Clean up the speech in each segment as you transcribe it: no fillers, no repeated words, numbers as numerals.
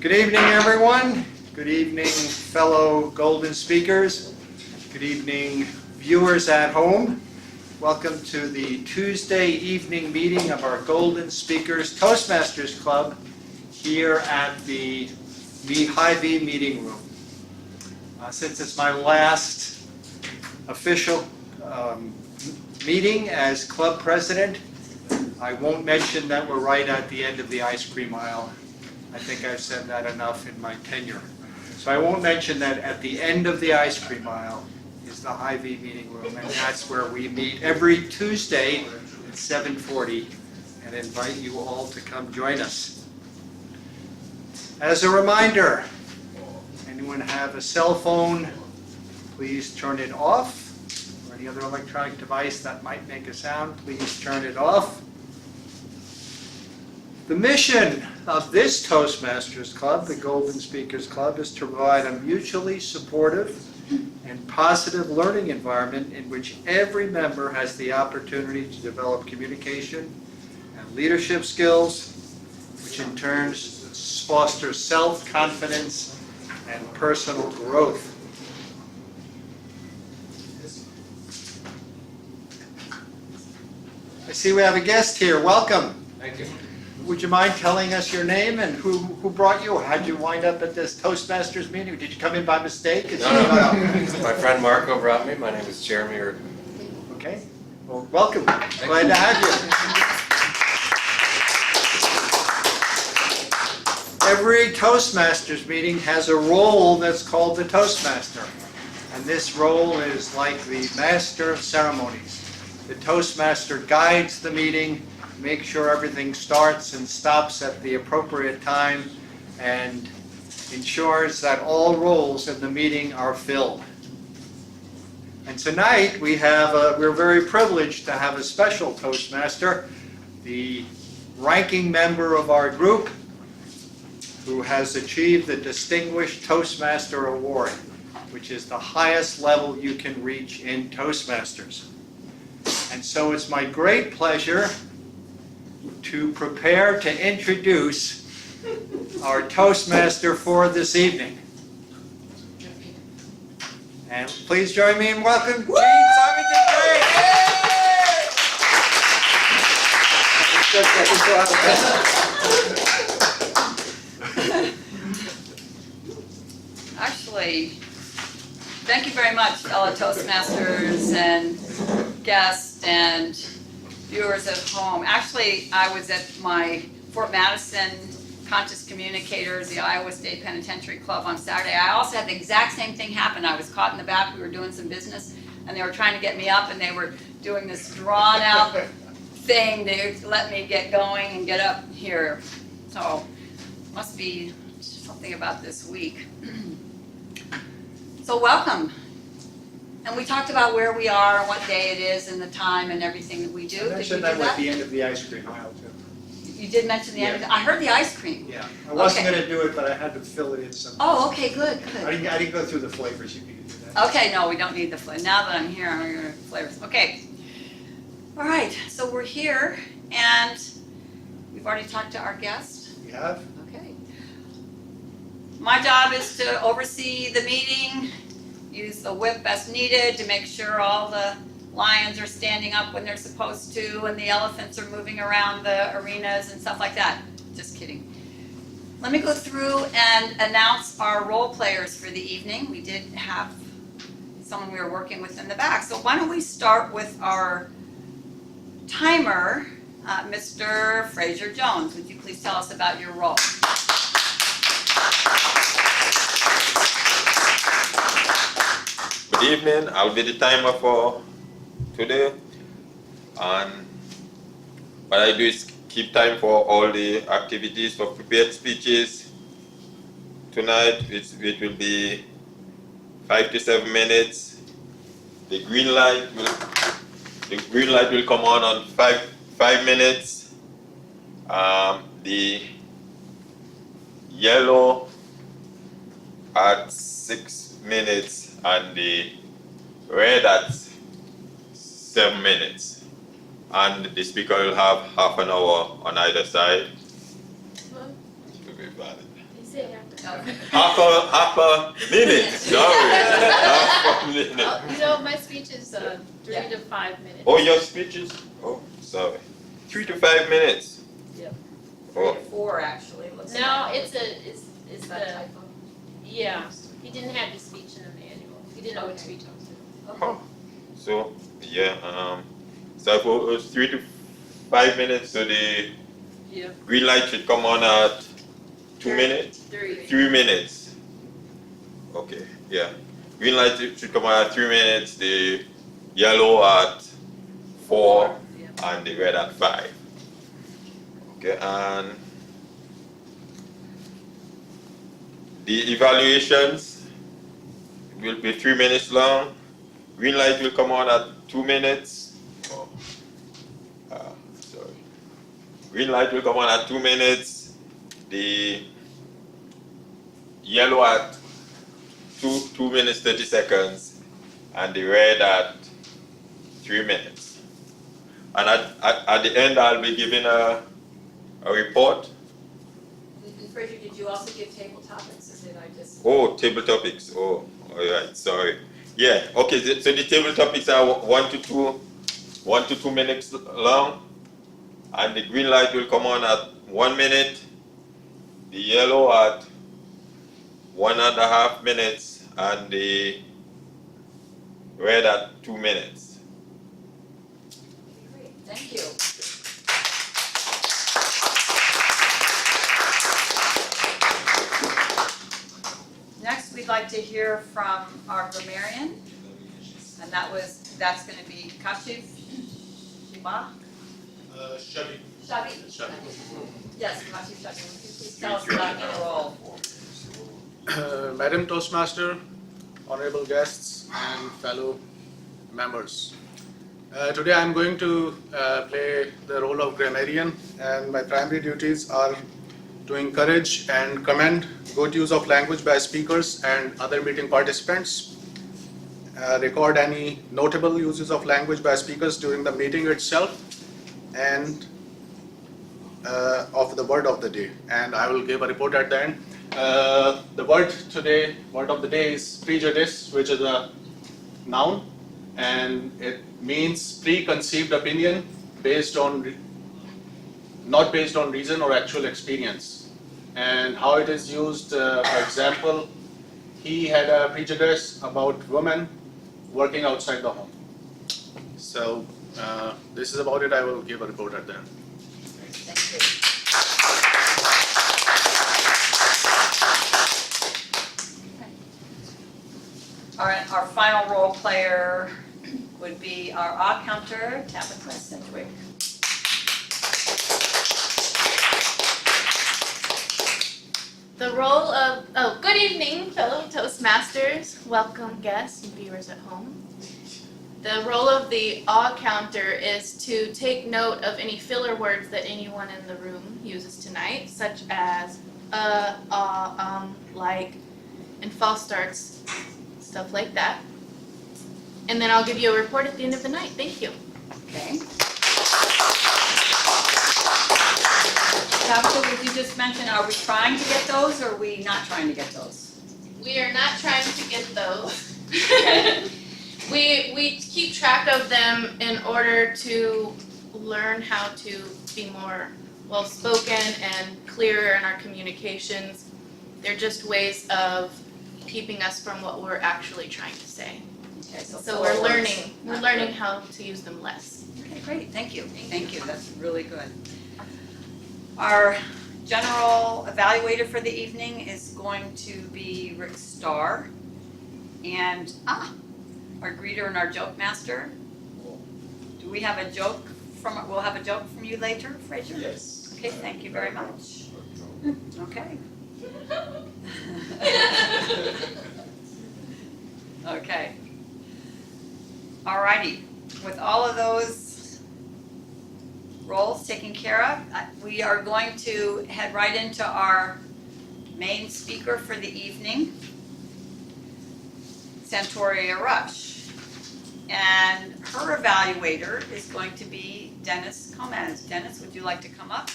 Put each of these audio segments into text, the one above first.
Good evening, everyone. Good evening, fellow Golden speakers. Good evening, viewers at home. Welcome to the Tuesday evening meeting of our Golden Speakers Toastmasters Club here at the Hy-Vee meeting room. Since it's my last official meeting as club president, I won't mention that we're right at the end of the ice cream aisle. I think I've said that enough in my tenure. So I won't mention that at the end of the ice cream aisle is the Hy-Vee meeting room, and that's where we meet every Tuesday at 7:40 and invite you all to come join us. As a reminder, anyone have a cell phone, please turn it off, or any other electronic device that might make a sound, please turn it off. The mission of this Toastmasters Club, the Golden Speakers Club, is to provide a mutually supportive and positive learning environment in which every member has the opportunity to develop communication and leadership skills, which in turn fosters self-confidence and personal growth. I see we have a guest here. Welcome. Thank you. Would you mind telling us your name and who brought you? How'd you wind up at this Toastmasters meeting? Did you come in by mistake? No. My friend Marco brought me. My name is Jeremy. Okay. Well, welcome. Glad to have you. Every Toastmasters meeting has a role that's called the Toastmaster. And this role is like the master of ceremonies. The Toastmaster guides the meeting, make sure everything starts and stops at the appropriate time, and ensures that all roles in the meeting are filled. And tonight we're very privileged to have a special Toastmaster, the ranking member of our group, who has achieved the Distinguished Toastmaster Award, which is the highest level you can reach in Toastmasters. And so it's my great pleasure to prepare to introduce our Toastmaster for this evening. And please join me in welcoming Jean Symington Craig. Actually, thank you very much, fellow Toastmasters and guests and viewers at home. Actually, I was at my Fort Madison Conscious Communicators, the Iowa State Penitentiary Club on Saturday. I also had the exact same thing happen. I was caught in the back. We were doing some business, and they were trying to get me up, and they were doing this drawn-out thing to let me get going and get up here. So, must be something about this week. So, welcome. And we talked about where we are, what day it is, and the time, and everything that we do. I Did you mentioned do that at that? the end of the ice cream aisle, too. You did mention the end of I heard the ice cream. Yeah, I wasn't Okay. going to do it, but I had to fill it in somehow. Oh, okay, good, I good. didn't go through the flavors. You can do that. Okay, no, we don't need the flavor. Now that I'm here, I'm going to flavors. Okay. All right, so we're here, and we've already talked to our guest. We have? Okay. My job is to oversee the meeting, use the whip as needed to make sure all the lions are standing up when they're supposed to and the elephants are moving around the arenas and stuff like that. Just kidding. Let me go through and announce our role players for the evening. We did have someone we were working with in the back. So why don't we start with our timer, Mr. Fraser Jones. Would you please tell us about your role? Good evening. I'll be the timer for today, and what I do is keep time for all the activities for prepared speeches. Tonight it will be 5 to 7 minutes. The green light will come on 5 minutes. The yellow at 6 minutes, and the red at 7 minutes. And the speaker will have half an hour on either side. It will be valid. say after. Okay. Half a minute. Sorry. Half a minute. You know, my speech is 3 Yeah. to 5 minutes. Oh, your speeches? Oh, sorry. 3 to 5 minutes. Yep. 3 Oh, to 4 actually, it looks like. No, it's Is that the, typo? yeah, he didn't have the speech in the manual. He didn't know which Okay. speech I was doing. Okay. so yeah. So if it was 3 to 5 minutes, so the Yeah. green light should come on at 2 minutes. 3. 3 minutes. Okay. Yeah. Green light should come on at 3 minutes. The yellow at 4, Yeah. and the red at 5. Okay. And the evaluations will be 3 minutes long. Green light will come on at 2 minutes. Oh, sorry. Green light will come on at 2 minutes. The yellow at 2 minutes 30 seconds, and the red at 3 minutes. And at the end, I'll be giving a report. And Fraser, did you also give table topics, or did I just? Oh, table topics. Oh, all right. Sorry. Yeah. Okay. So the table topics are 1 to 2 minutes long, and the green light will come on at 1 minute. The yellow at 1.5 minutes, and the red at 2 minutes. Great, thank you. Next, we'd like to hear from our grammarian, and that's gonna be Kashif Shiba. Shabi. Shabi. Yes, Kashif Shabi, would you please tell us about your role? Madam Toastmaster, honorable guests, and fellow members. Today I'm going to play the role of grammarian, and my primary duties are to encourage and commend good use of language by speakers and other meeting participants, record any notable uses of language by speakers during the meeting itself, and of the word of the day, and I will give a report at the end. The word of the day is prejudice, which is a noun, and it means preconceived opinion not based on reason or actual experience. And how it is used, for example, he had a prejudice about women working outside the home. So this is about it. I will give a report at the end. Thank you. All right, our final role player would be our odd counter, Tabitha Sedgwick. The role of, good evening, fellow Toastmasters, welcome guests and viewers at home. The role of the awe counter is to take note of any filler words that anyone in the room uses tonight, such as like, and false starts, stuff like that. And then I'll give you a report at the end of the night. Thank you. Okay. Tabitha, would you just mention, are we trying to get those or are we not trying to get those? We are not trying to get those. We keep track of them in order to learn how to be more well-spoken and clearer in our communications. They're just ways of keeping us from what we're actually trying to say. Okay, So we're learning how to use them less. Okay, great, thank you, thank you, that's really good. Our general evaluator for the evening is going to be Rick Starr. And, our greeter and our joke master. Do we have a joke we'll have a joke from you later, Fraser? Yes. Okay, thank you very much. Okay. Okay. Alrighty, with all of those roles taken care of, we are going to head right into our main speaker for the evening, Santoria Rush. And her evaluator is going to be Dennis Gomez. Dennis, would you like to come up?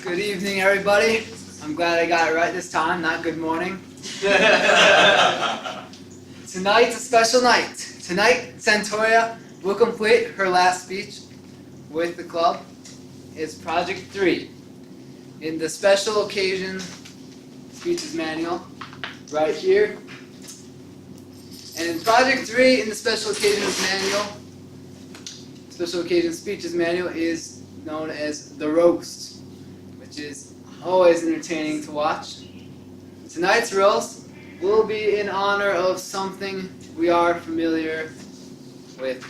Good evening, everybody. I'm glad I got it right this time, not good morning. Tonight's a special night. Tonight, Santoria will complete her last speech with the club. It's Project 3 in the special occasion speeches manual right here. And in Project 3 in the special occasions manual, special occasion speeches manual is known as the roast, which is always entertaining to watch. Tonight's roast will be in honor of something we are familiar with.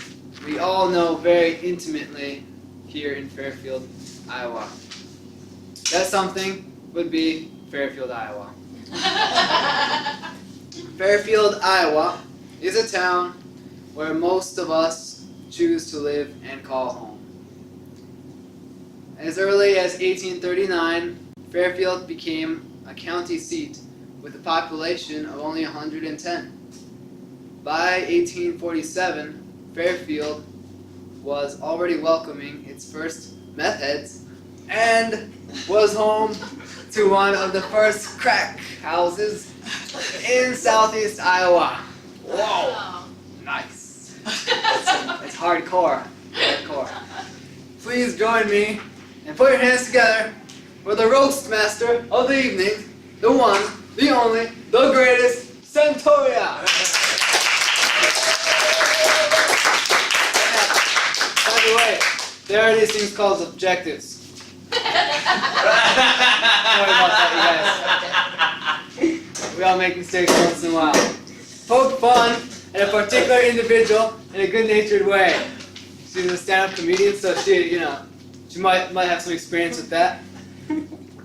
We all know very intimately here in Fairfield, Iowa. That something would be Fairfield, Iowa. Fairfield, Iowa is a town where most of us choose to live and call home. As early as 1839, Fairfield became a county seat with a population of only 110. By 1847, Fairfield was already welcoming its first meth heads and was home to one of the first crack houses in southeast Iowa. Whoa, nice. It's hardcore. Please join me and put your hands together for the roast master of the evening, the one, the only, the greatest, Santoria. By the way, there are these things called objectives. Sorry about that, you guys. We all make mistakes once in a while. Poke fun at a particular individual in a good-natured way. She's a stand-up comedian, so she might have some experience with that.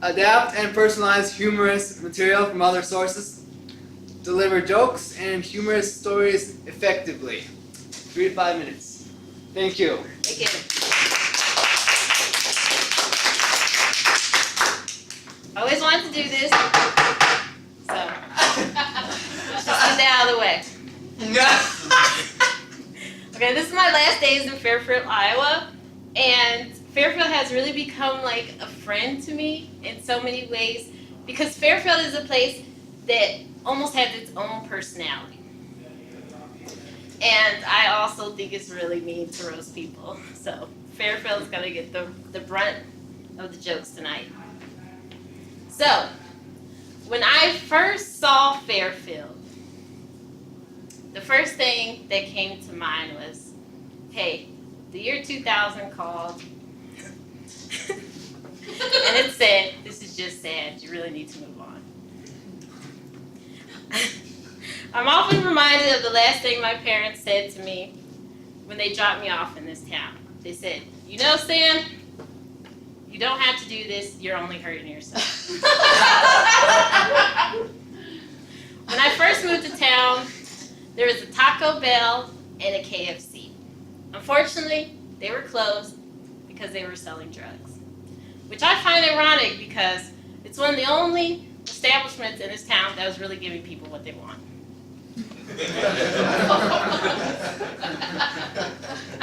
Adapt and personalize humorous material from other sources. Deliver jokes and humorous stories effectively. 3 to 5 minutes. Thank you. Thank you. I always wanted to do this, so just get that out of the way. Okay, this is my last days in Fairfield, Iowa, and Fairfield has really become like a friend to me in so many ways because Fairfield is a place that almost has its own personality. And I also think it's really mean to roast people. So Fairfield's gonna get the brunt of the jokes tonight. So, when I first saw Fairfield, the first thing that came to mind was, hey, the year 2000 called, and it said, this is just sad, you really need to move on. I'm often reminded of the last thing my parents said to me when they dropped me off in this town. They said, you know, Sam, you don't have to do this, you're only hurting yourself. When I first moved to town, there was a Taco Bell and a KFC. Unfortunately, they were closed because they were selling drugs. Which I find ironic because it's one of the only establishments in this town that was really giving people what they want.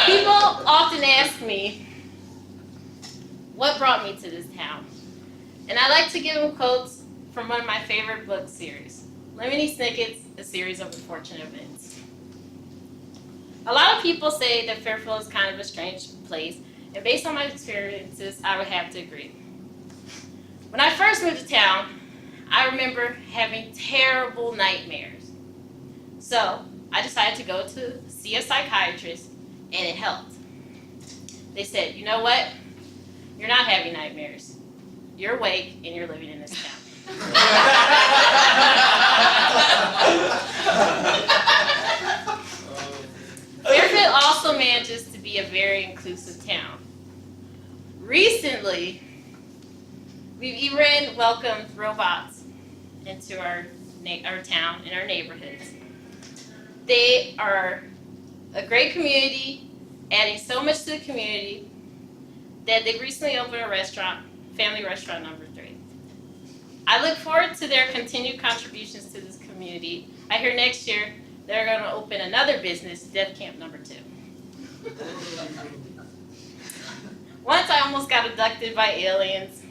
People often ask me, what brought me to this town? And I like to give them quotes from one of my favorite book series, Lemony Snicket's A Series of Unfortunate Events. A lot of people say that Fairfield is kind of a strange place, and based on my experiences, I would have to agree. When I first moved to town, I remember having terrible nightmares. So I decided to go to see a psychiatrist, and it helped. They said, you know what? You're not having nightmares. You're awake, and you're living in this town. Fairfield also manages to be a very inclusive town. Recently, we've even welcomed robots into our town and our neighborhoods. They are a great community, adding so much to the community that they recently opened a restaurant, Family Restaurant Number 3. I look forward to their continued contributions to this community. I hear next year they're going to open another business, Death Camp Number 2. Once I almost got abducted by aliens,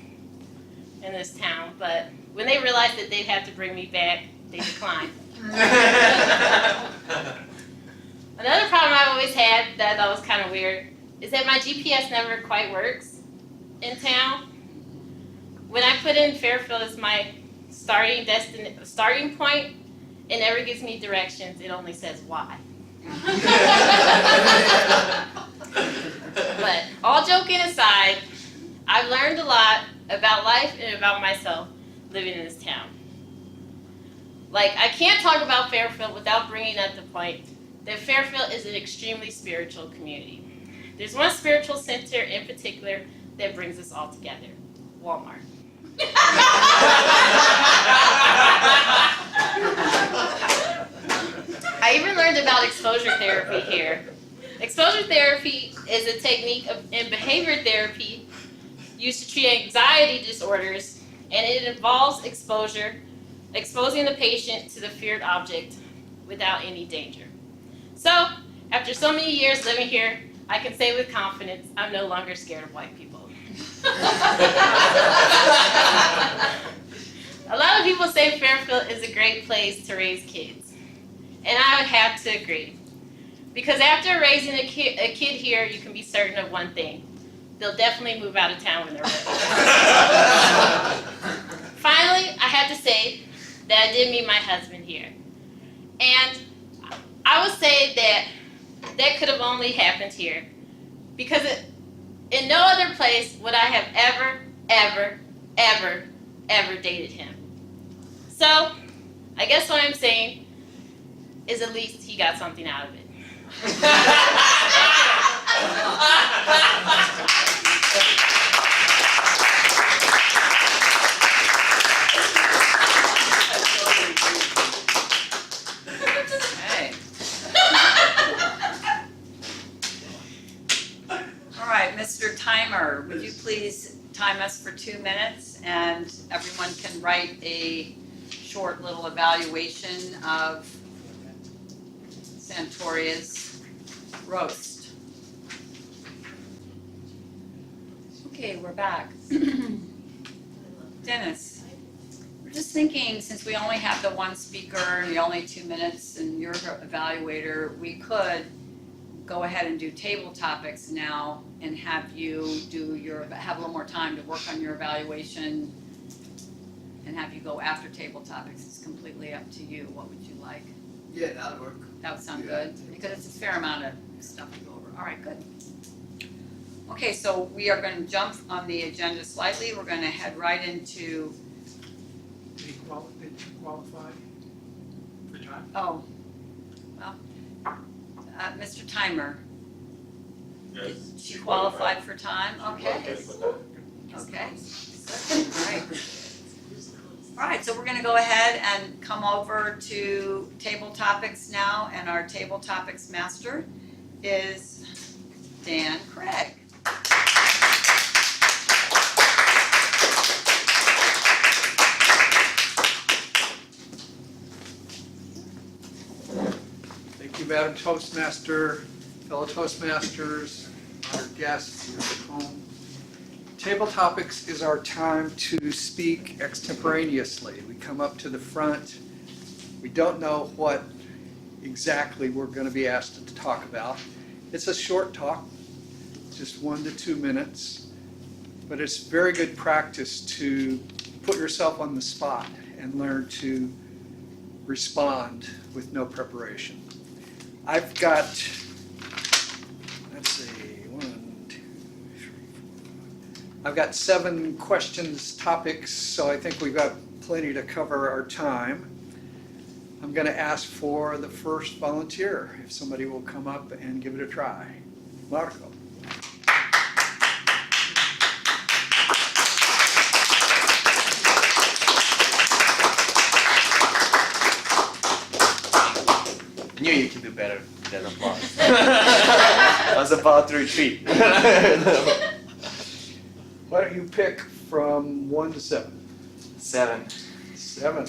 in this town, but when they realized that they'd have to bring me back, they declined. Another problem I've always had that I thought was kind of weird is that my GPS never quite works in town. When I put in Fairfield as my starting point, it never gives me directions. It only says why. But all joking aside, I've learned a lot about life and about myself living in this town. Like, I can't talk about Fairfield without bringing up the point that Fairfield is an extremely spiritual community. There's one spiritual center in particular that brings us all together: Walmart. I even learned about exposure therapy here. Exposure therapy is a technique in behavior therapy used to treat anxiety disorders, and it involves exposing the patient to the feared object without any danger. So, after so many years living here, I can say with confidence, I'm no longer scared of white people. A lot of people say Fairfield is a great place to raise kids, and I would have to agree. Because after raising a kid here, you can be certain of one thing: they'll definitely move out of town when they're ready. Finally, I have to say that I did meet my husband here. And I would say that could have only happened here. Because in no other place would I have ever dated him. So, I guess what I'm saying is at least he got something out of it. Okay. All right, Mr. Timer, would you please time us for 2 minutes, and everyone can write a short little evaluation of Santoria's roast. Okay, we're back. Dennis, we're just thinking, since we only have the one speaker and the only 2 minutes and you're the evaluator, we could go ahead and do table topics now and have you have a little more time to work on your evaluation and have you go after table topics. It's completely up to you. What would you like? Yeah, that'll work. That would sound good, because it's a fair amount of stuff to go over. All right, good. Okay, so we are going to jump on the agenda slightly. We're going to head right into, Did you qualify for time? oh, well, Mr. Timer, Yes. she qualified for time? Okay. Okay. All right. All right, so we're going to go ahead and come over to table topics now, and our table topics master is Dan Craig. Thank you, Madam Toastmaster, fellow Toastmasters, honored guests, viewers at home. Table topics is our time to speak extemporaneously. We come up to the front. We don't know what exactly we're going to be asked to talk about. It's a short talk, just 1 to 2 minutes, but it's very good practice to put yourself on the spot and learn to respond with no preparation. I've got, let's see, 1, 2, 3, 4, 5. I've got 7 questions, topics, so I think we've got plenty to cover our time. I'm going to ask for the first volunteer, if somebody will come up and give it a try. Marco. I knew you could do better than applause. I was about to retreat. Why don't you pick from 1 to 7? 7. 7.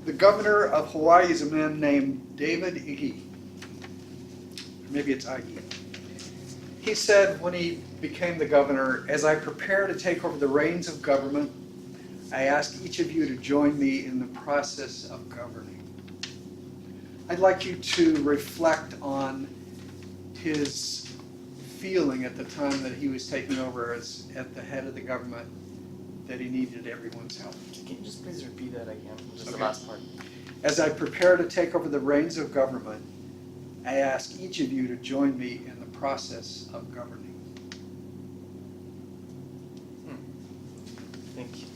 The governor of Hawaii is a man named David Ige. Maybe it's Ige. He said when he became the governor, as I prepare to take over the reins of government, I ask each of you to join me in the process of governing. I'd like you to reflect on his feeling at the time that he was taking over as at the head of the government, that he needed everyone's help. Can you just please repeat that again? Just the Okay. last part. As I prepare to take over the reins of government, I ask each of you to join me in the process of governing. Thank you.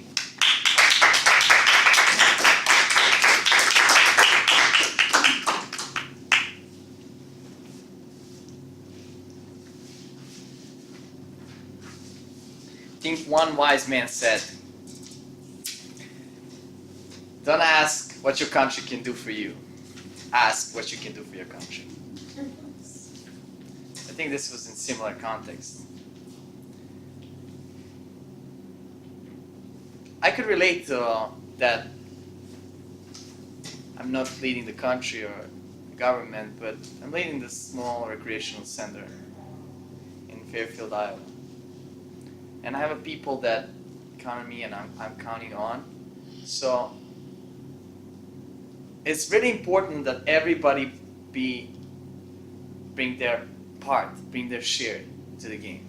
I think one wise man said, don't ask what your country can do for you. Ask what you can do for your country. I think this was in similar context. I could relate to that. I'm not leading the country or government, but I'm leading this small recreational center in Fairfield, Iowa. And I have a people that count on me and I'm counting on. So it's really important that everybody bring their part, bring their share to the game.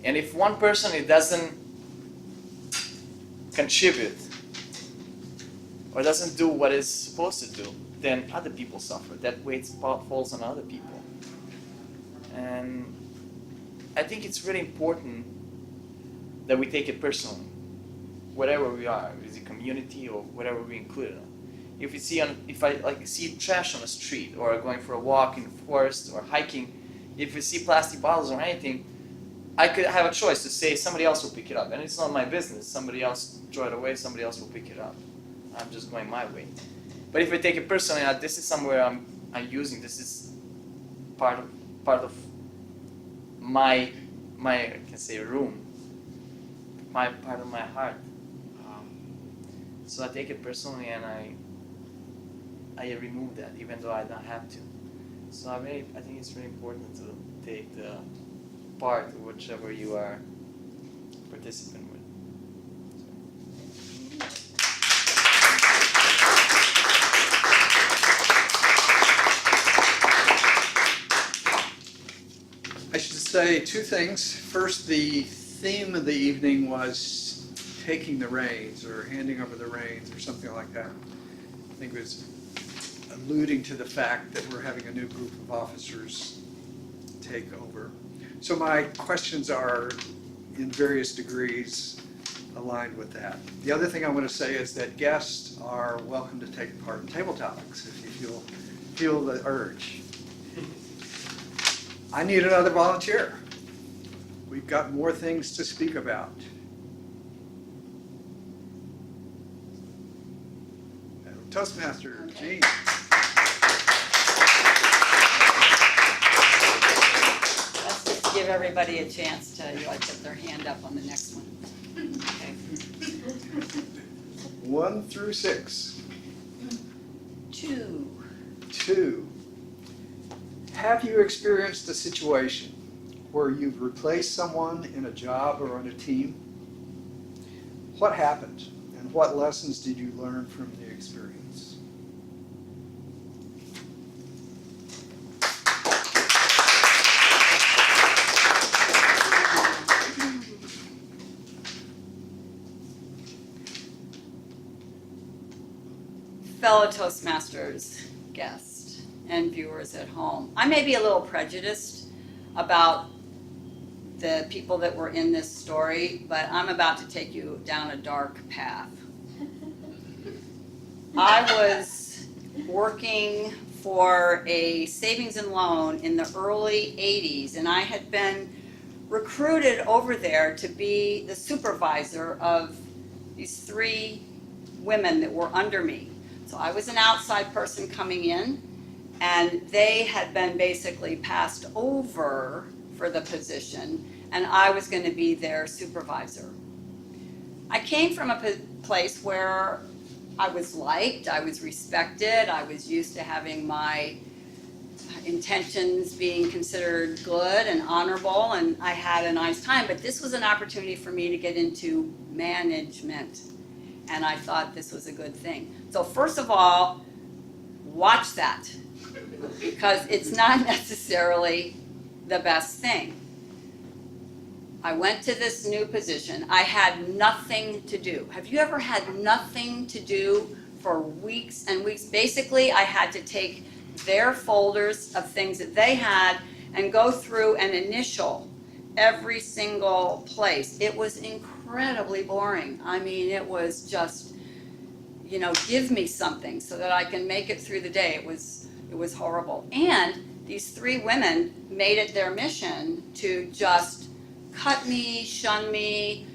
And if one person it doesn't contribute or doesn't do what it's supposed to do, then other people suffer. That weight falls on other people. And I think it's really important that we take it personally, whatever we are, is it community or whatever we include it on. If I see trash on the street or going for a walk in the forest or hiking, if we see plastic bottles or anything, I could have a choice to say somebody else will pick it up, and it's not my business. Somebody else throw it away, somebody else will pick it up. I'm just going my way. But if I take it personally, this is somewhere I'm using. This is part of my I can say room, my part of my heart. So I take it personally and I remove that, even though I don't have to. So I think it's really important to take the part of whichever you are participant with. I should say two things. First, the theme of the evening was taking the reins or handing over the reins or something like that. I think it was alluding to the fact that we're having a new group of officers take over. So my questions are in various degrees aligned with that. The other thing I want to say is that guests are welcome to take part in table topics if you feel the urge. I need another volunteer. We've got more things to speak about. Toastmasters June. Let's just give everybody a chance to put their hand up on the next one. Okay. 1 through 6. 2. 2. Have you experienced a situation where you've replaced someone in a job or on a team? What happened, and what lessons did you learn from the experience? Fellow Toastmasters guests and viewers at home, I may be a little prejudiced about the people that were in this story, but I'm about to take you down a dark path. I was working for a savings and loan in the early 80s, and I had been recruited over there to be the supervisor of these 3 women that were under me. So I was an outside person coming in, and they had been basically passed over for the position, and I was going to be their supervisor. I came from a place where I was liked, I was respected, I was used to having my intentions being considered good and honorable, and I had a nice time, but this was an opportunity for me to get into management, and I thought this was a good thing. So first of all, watch that, because it's not necessarily the best thing. I went to this new position. I had nothing to do. Have you ever had nothing to do for weeks and weeks? Basically, I had to take their folders of things that they had and go through and initial every single place. It was incredibly boring. I mean, it was just, you know, give me something so that I can make it through the day. It was horrible. And these three women made it their mission to just cut me, shun me,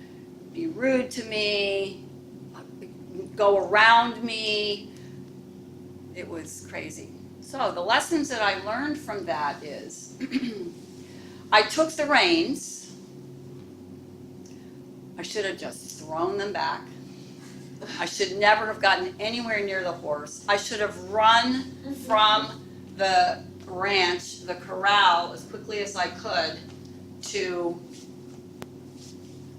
be rude to me, go around me. It was crazy. So the lessons that I learned from that is I took the reins. I should have just thrown them back. I should never have gotten anywhere near the horse. I should have run from the ranch, the corral, as quickly as I could to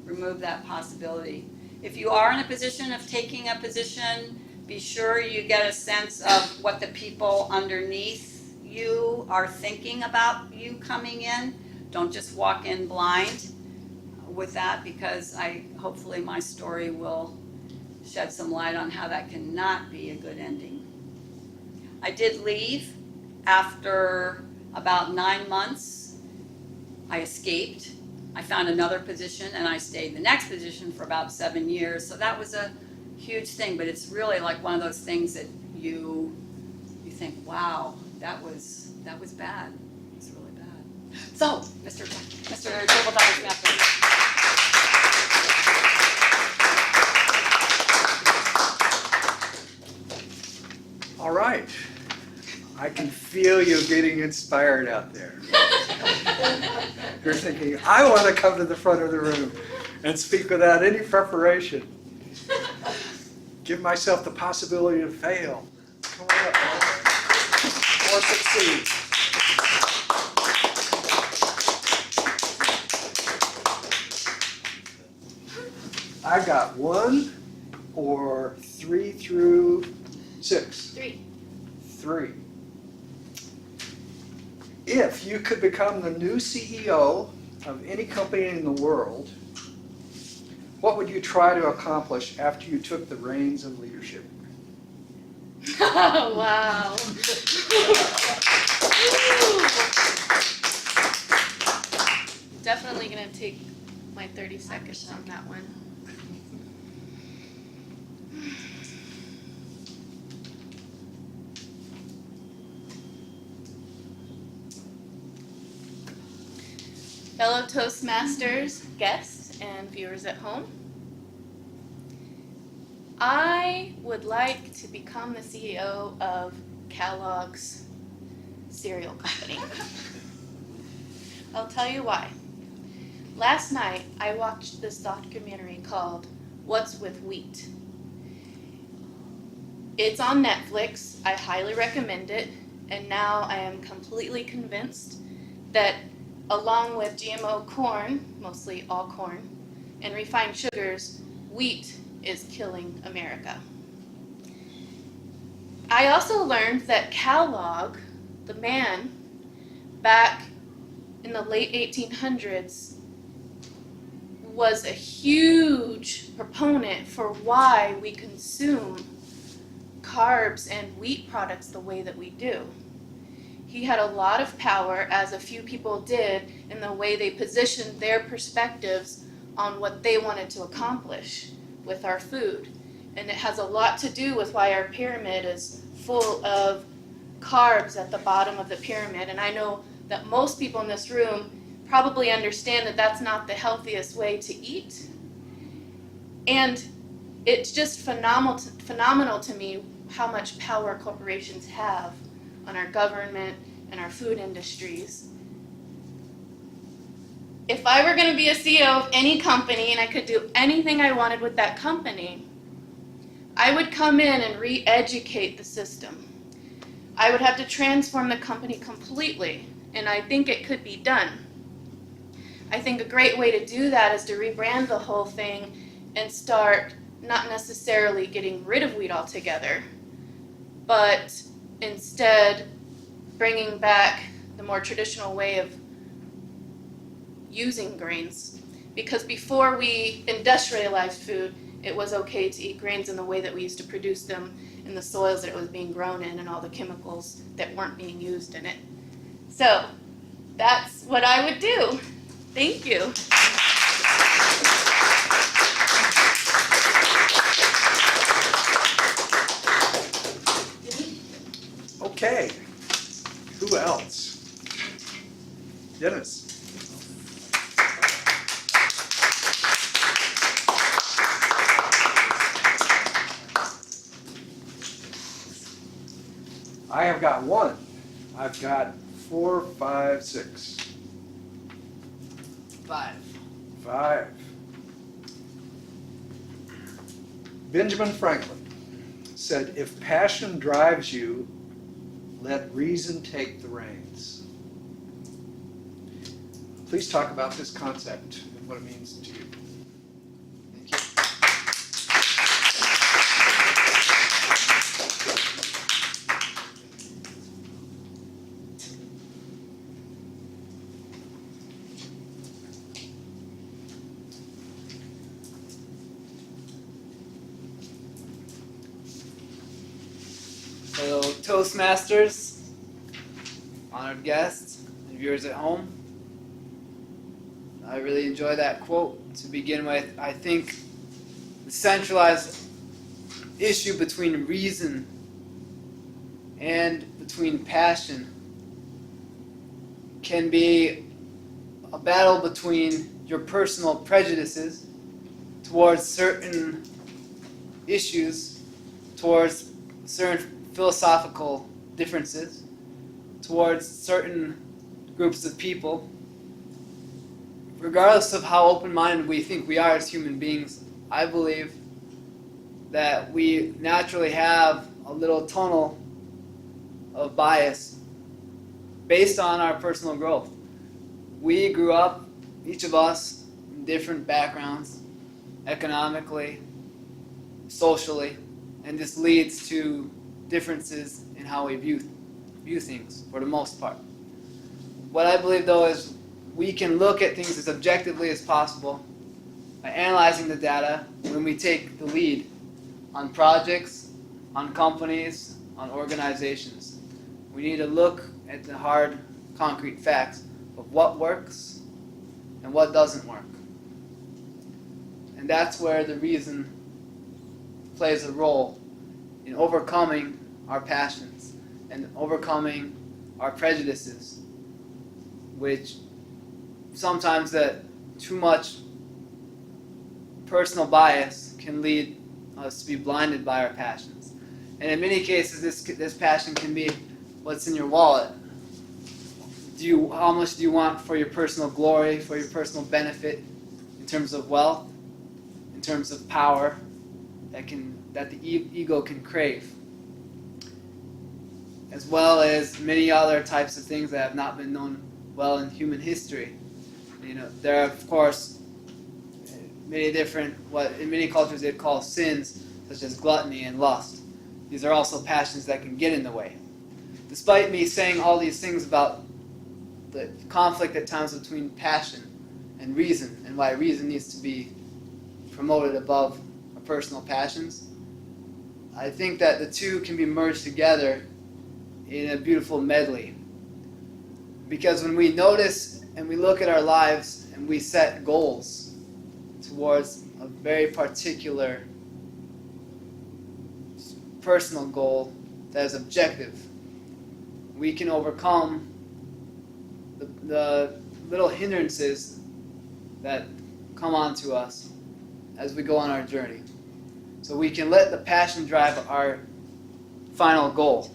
remove that possibility. If you are in a position of taking a position, be sure you get a sense of what the people underneath you are thinking about you coming in. Don't just walk in blind with that, because hopefully my story will shed some light on how that cannot be a good ending. I did leave after about 9 months. I escaped. I found another position and I stayed in the next position for about 7 years. So that was a huge thing, but it's really like one of those things that you think, wow, that was bad. It was really bad. So, Mr. Tabletop Master. All right. I can feel you getting inspired out there. You're thinking, I want to come to the front of the room and speak without any preparation. Give myself the possibility to fail. Come on up, or succeed. I've got 1 or 3 through 6. 3. If you could become the new CEO of any company in the world, what would you try to accomplish after you took the reins of leadership? Oh, wow. Definitely gonna take my 30 seconds on that one. Fellow Toastmasters, guests, and viewers at home, I would like to become the CEO of Kellogg's cereal company. I'll tell you why. Last night, I watched this documentary called What's with Wheat. It's on Netflix. I highly recommend it, and now I am completely convinced that along with GMO corn, mostly all corn, and refined sugars, wheat is killing America. I also learned that Kellogg, the man, back in the late 1800s, was a huge proponent for why we consume carbs and wheat products the way that we do. He had a lot of power, as a few people did, in the way they positioned their perspectives on what they wanted to accomplish with our food. And it has a lot to do with why our pyramid is full of carbs at the bottom of the pyramid. And I know that most people in this room probably understand that that's not the healthiest way to eat. And it's just phenomenal to me how much power corporations have on our government and our food industries. If I were going to be a CEO of any company and I could do anything I wanted with that company, I would come in and re-educate the system. I would have to transform the company completely, and I think it could be done. I think a great way to do that is to rebrand the whole thing and start not necessarily getting rid of wheat altogether, but instead bringing back the more traditional way of using grains. Because before we industrialized food, it was okay to eat grains in the way that we used to produce them, in the soils that it was being grown in, and all the chemicals that weren't being used in it. So that's what I would do. Thank you. Okay, who else? Dennis. I have got one. I've got 4, 5, 6. 5. 5. Benjamin Franklin said, "If passion drives you, let reason take the reins." Please talk about this concept and what it means to you. Thank you. Hello, Toastmasters, honored guests, and viewers at home. I really enjoy that quote to begin with. I think the centralized issue between reason and between passion can be a battle between your personal prejudices towards certain issues, towards certain philosophical differences, towards certain groups of people. Regardless of how open-minded we think we are as human beings, I believe that we naturally have a little tunnel of bias based on our personal growth. We grew up, each of us, in different backgrounds, economically, socially, and this leads to differences in how we view things, for the most part. What I believe, though, is we can look at things as objectively as possible by analyzing the data when we take the lead on projects, on companies, on organizations. We need to look at the hard, concrete facts of what works and what doesn't work. And that's where the reason plays a role in overcoming our passions and overcoming our prejudices, which sometimes that too much personal bias can lead us to be blinded by our passions. And in many cases, this passion can be what's in your wallet. How much do you want for your personal glory, for your personal benefit, in terms of wealth, in terms of power that the ego can crave, as well as many other types of things that have not been known well in human history. There are, of course, many different, what in many cultures they'd call sins, such as gluttony and lust. These are also passions that can get in the way. Despite me saying all these things about the conflict at times between passion and reason, and why reason needs to be promoted above our personal passions, I think that the two can be merged together in a beautiful medley. Because when we notice and we look at our lives and we set goals towards a very particular personal goal that is objective, we can overcome the little hindrances that come onto us as we go on our journey. So we can let the passion drive our final goal,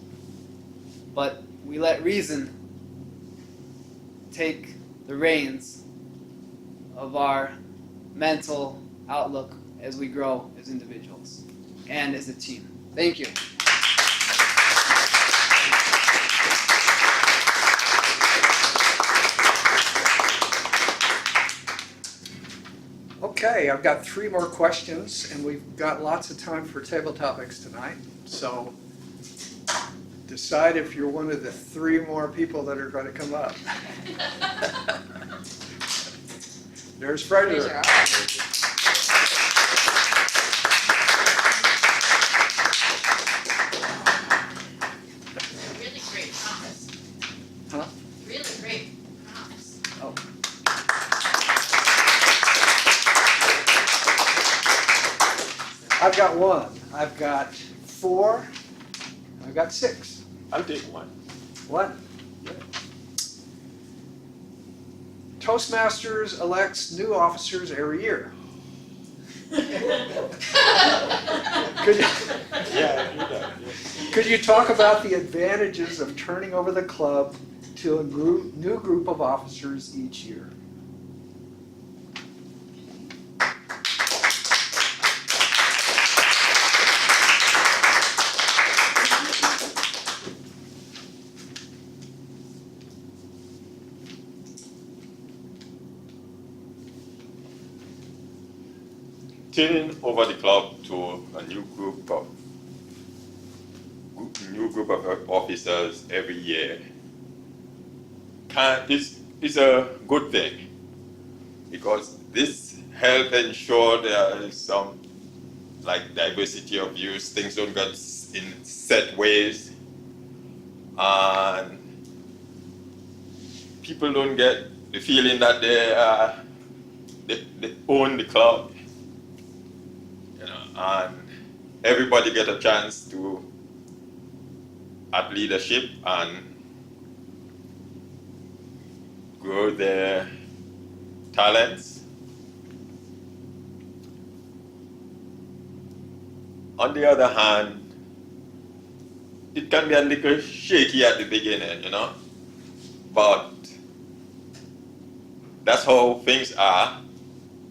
but we let reason take the reins of our mental outlook as we grow as individuals and as a team. Thank you. Okay, I've got 3 more questions, and we've got lots of time for table topics tonight. So decide if you're one of the 3 more people that are going to come up. There's Frederick. Really great promise. Huh? Really great promise. Oh. I've got 1. I've got 4. I've got 6. I'll take one. 1. Toastmasters elects new officers every year. Could you, Yeah, do that. could you talk about the advantages of turning over the club to a new group of officers each year? Turning over the club to a new group of officers every year is a good thing, because this helps ensure there is some like diversity of views. Things don't get in set ways, and people don't get the feeling that they own the club. And everybody get a chance to at leadership and grow their talents. On the other hand, it can be a little shaky at the beginning, but that's how things are.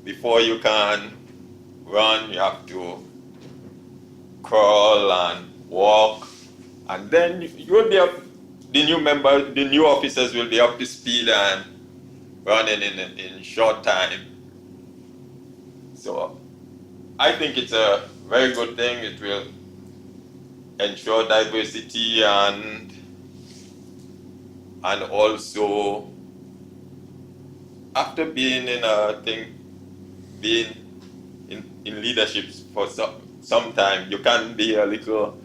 Before you can run, you have to crawl and walk, and then you will be up. The new officers will be up to speed and running in short time. So I think it's a very good thing. It will ensure diversity and also, after being in leadership for some time, you can be a little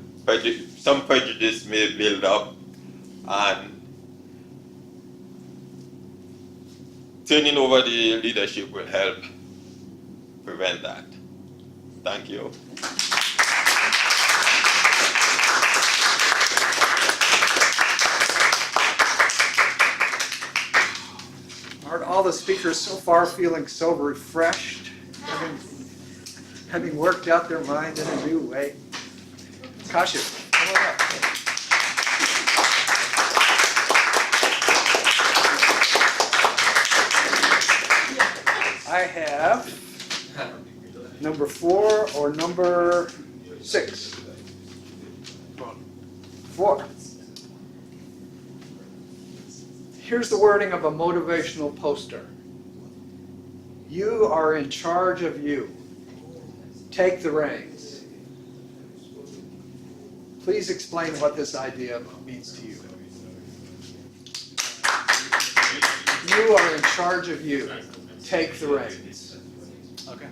some prejudice may build up, and turning over the leadership will help prevent that. Thank you. Aren't all the speakers so far feeling so refreshed, having worked out their mind in a new way? Kasha, come on up. I have number 4 or number 6? 4. Here's the wording of a motivational poster. You are in charge of you. Take the reins. Please explain what this idea means to you. You are in charge of you. Take the reins. Okay.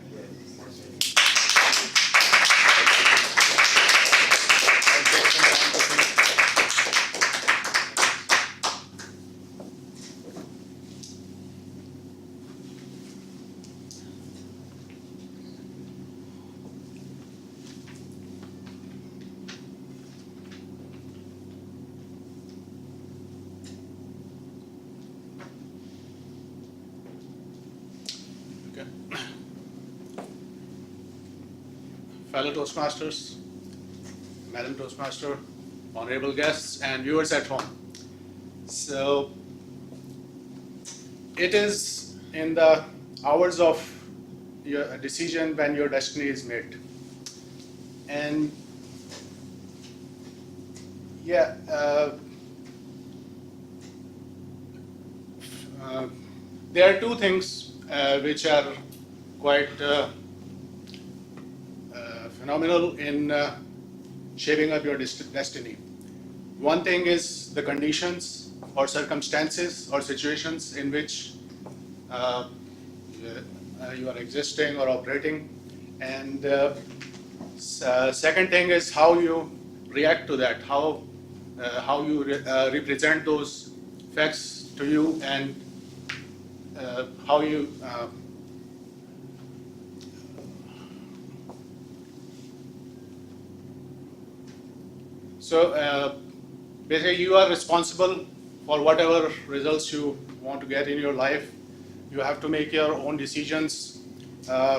Fellow Toastmasters, Madam Toastmaster, honorable guests, and viewers at home. So, it is in the hours of your decision when your destiny is made. And yeah, there are 2 things which are quite phenomenal in shaping up your destiny. One thing is the conditions or circumstances or situations in which you are existing or operating, and second thing is how you react to that, how you represent those facts to you, and how you basically you are responsible for whatever results you want to get in your life. You have to make your own decisions.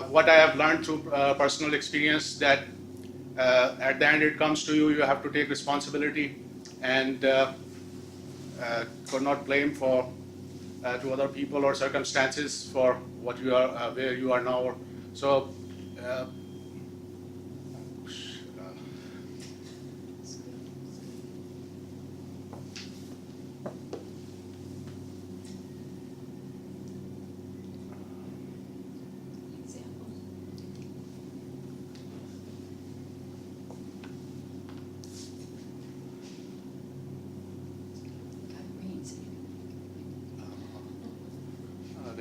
What I have learned through personal experience, that at the end it comes to you, you have to take responsibility and could not blame for to other people or circumstances for what you are, where you are now. So.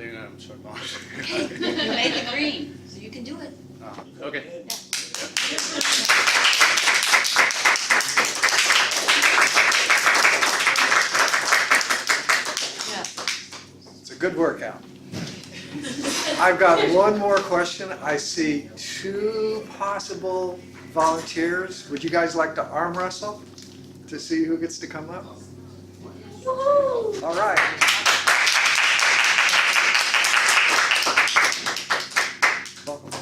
I'm sorry. Okay, you made the green, so you can do it. Okay. It's a good workout. I've got one more question. I see two possible volunteers. Would you guys like to arm wrestle to see who gets to come up? All right.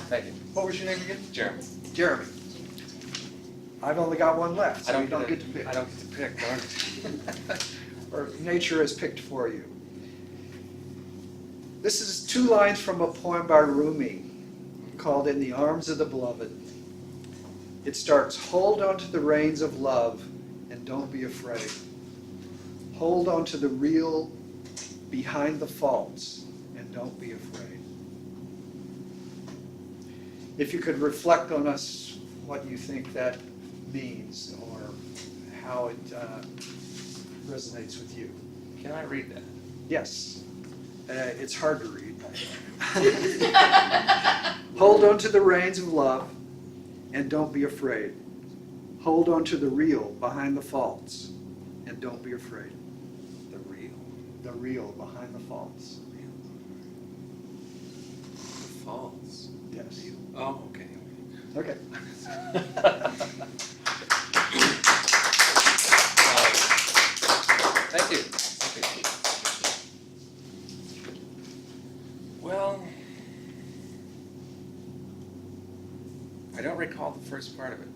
Thank you. What was your name again? Jeremy. Jeremy. I've only got one left, so I you don't get to pick. I don't get to pick, darn it. Or nature has picked for you. This is two lines from a poem by Rumi called In the Arms of the Beloved. It starts, hold on to the reins of love and don't be afraid. Hold on to the real behind the faults and don't be afraid. If you could reflect on us what you think that means or how it resonates with you. Can I read that? Yes, it's hard to read. Hold on to the reins of love and don't be afraid. Hold on to the real behind the faults and don't be afraid. The real. The real behind the faults. The falls. Yes. Oh, okay. Okay. Thank you. Well, I don't recall the first part of it.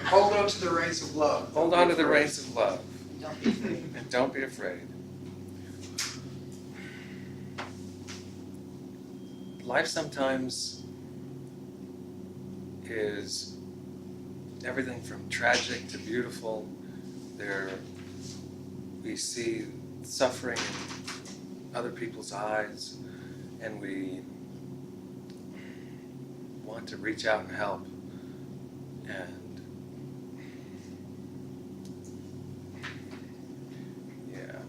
Hold on to the reins of love. Hold on to the reins of love. Don't be afraid. And don't be afraid. Life sometimes is everything from tragic to beautiful. There we see suffering in other people's eyes, and we want to reach out and help. And yeah.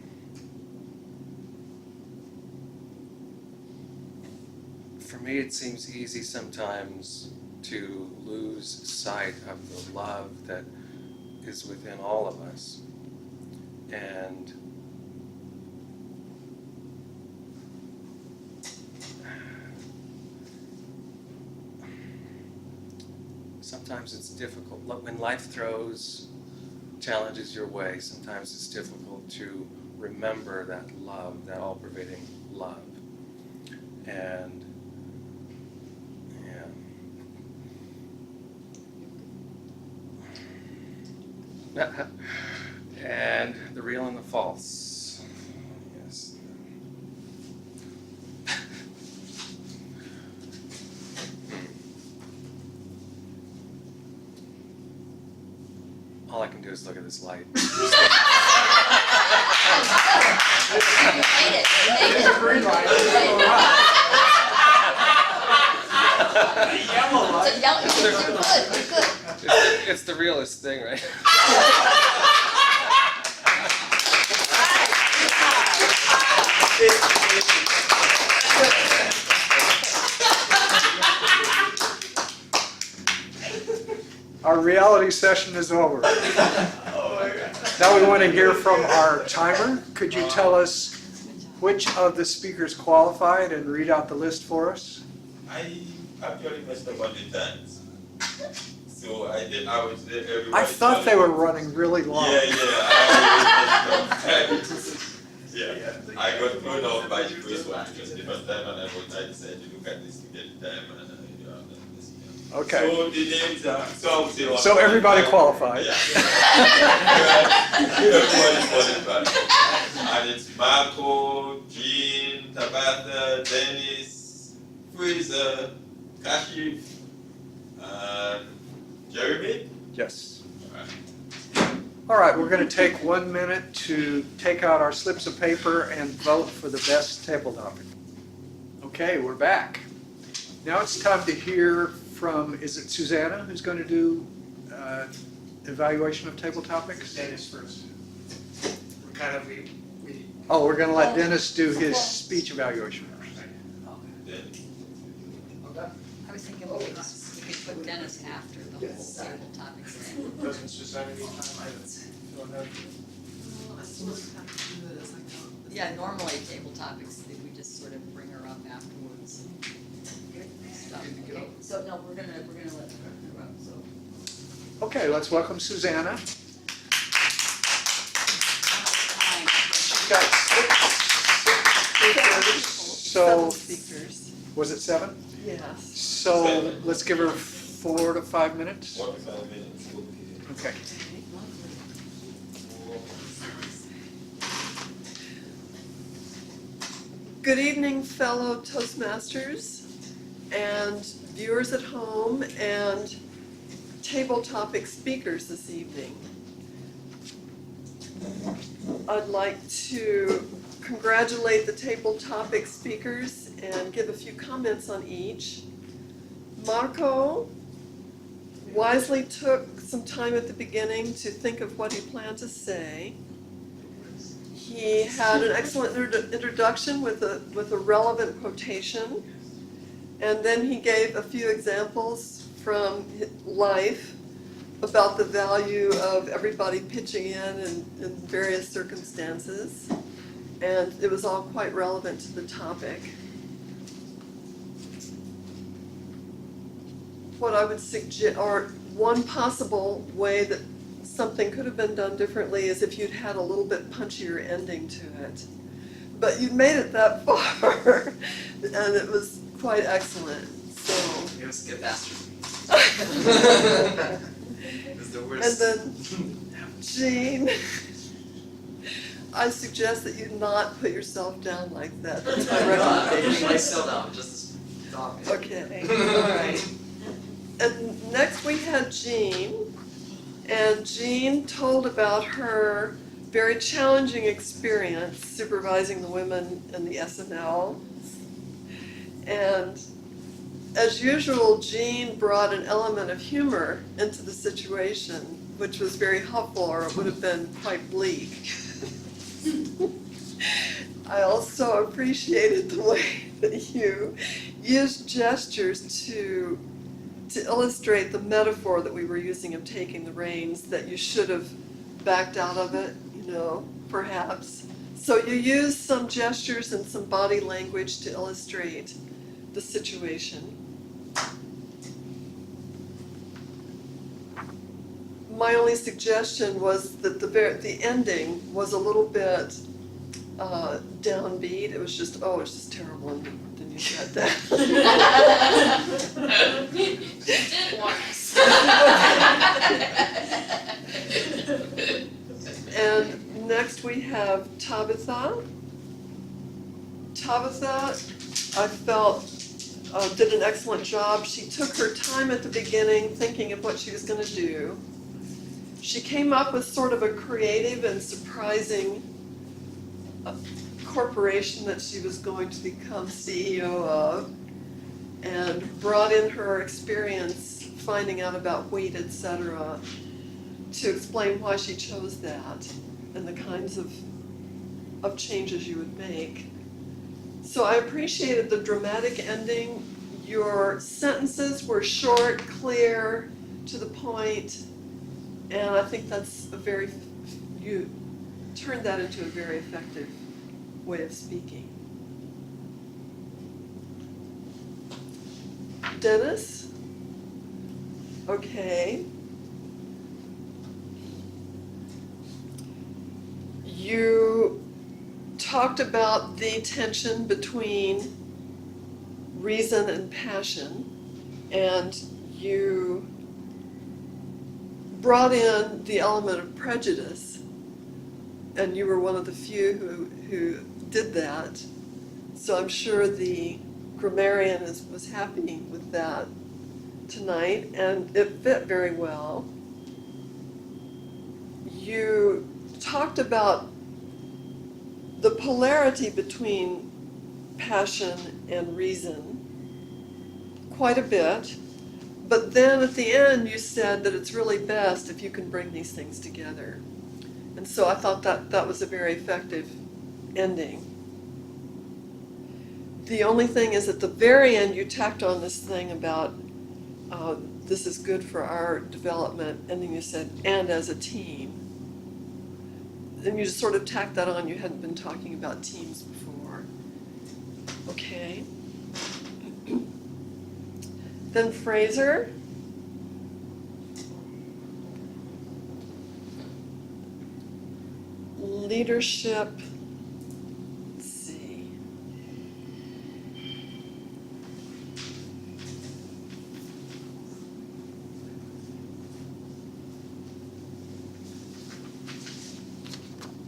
For me, it seems easy sometimes to lose sight of the love that is within all of us. And sometimes it's difficult. When life throws challenges your way, sometimes it's difficult to remember that love, that all-pervading love. And and the real and the false. Yes. All I can do is look at this light. You made it. You made it. There's a green light. It's the realest thing, right? Our reality session is over. Now we want to hear from our timer. Could you tell us which of the speakers qualified and read out the list for us? I actually messed up on the times. So I was there, everybody. I thought they were running really long. Yeah, I got thrown off by the first one because the first time when I decided to look at this to get the time and this. Okay. So the names are, so I would say So everybody qualified. Yeah. Everybody qualified. And it's Marco, Jean, Tabitha, Dennis, Fraser, Kashif, and Jeremy. Yes. All right, we're going to take 1 minute to take out our slips of paper and vote for the best table topic. Okay, we're back. Now it's time to hear from, is it Susanna who's going to do evaluation of table topics? Dennis first. We're kind of, we Oh, we're going to let Dennis do his speech evaluation first. I was thinking we could put Dennis after the whole table topics thing. Doesn't Susanna need time? Yeah, normally table topics, we just sort of bring her up afterwards. Stuff, okay. So no, we're gonna let her up, so. Okay, let's welcome Susanna. She's got Seven so, speakers. was it 7? Yes. So let's give her 4 to 5 minutes. 45 minutes. Okay. Good evening, fellow Toastmasters and viewers at home and table topic speakers this evening. I'd like to congratulate the table topic speakers and give a few comments on each. Marco wisely took some time at the beginning to think of what he planned to say. He had an excellent introduction with a relevant quotation, and then he gave a few examples from life about the value of everybody pitching in various circumstances, and it was all quite relevant to the topic. What I would suggest, or one possible way that something could have been done differently is if you'd had a little bit punchier ending to it. But you made it that far, and it was quite excellent, so. It was skip faster. It was the And worst. then, Jean, I suggest that you not put yourself down like that, that's my recommendation. I still don't, just stop it. Okay, all right. And next we had Jean, and Jean told about her very challenging experience supervising the women in the SNL. And as usual, Jean brought an element of humor into the situation, which was very helpful, or it would have been quite bleak. I also appreciated the way that you used gestures to illustrate the metaphor that we were using of taking the reins, that you should have backed out of it, perhaps. So you used some gestures and some body language to illustrate the situation. My only suggestion was that the ending was a little bit downbeat. It was just terrible, and then you said that. You did warn us. And next we have Tabitha. Tabitha, I felt, did an excellent job. She took her time at the beginning thinking of what she was going to do. She came up with sort of a creative and surprising corporation that she was going to become CEO of, and brought in her experience finding out about weight, etc., to explain why she chose that and the kinds of changes you would make. So I appreciated the dramatic ending. Your sentences were short, clear, to the point, and I think that's you turned that into a very effective way of speaking. Dennis? Okay. You talked about the tension between reason and passion, and you brought in the element of prejudice, and you were one of the few who did that. So I'm sure the grammarian was happy with that tonight, and it fit very well. You talked about the polarity between passion and reason quite a bit, but then at the end you said that it's really best if you can bring these things together. And so I thought that was a very effective ending. The only thing is at the very end you tacked on this thing about this is good for our development, and then you said, and as a team. And you just sort of tacked that on. You hadn't been talking about teams before. Okay. Then Fraser. Leadership. Let's see.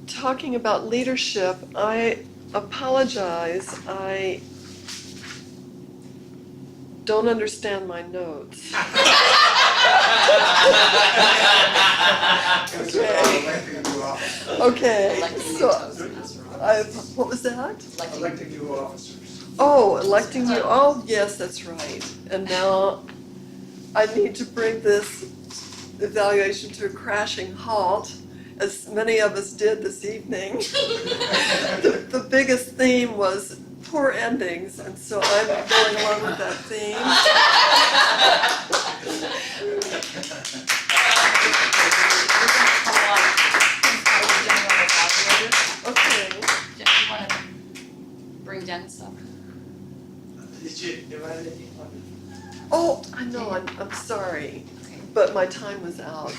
Talking about leadership, I apologize. I don't understand my notes. Okay, so what was that? Electing new officers. Oh, electing you, oh, yes, that's right. And now I need to bring this evaluation to a crashing halt, as many of us did this evening. The biggest theme was poor endings, and so I'm going along with that theme. Okay. Do you want to bring Dennis up? Oh, I know, I'm sorry, but my time was out.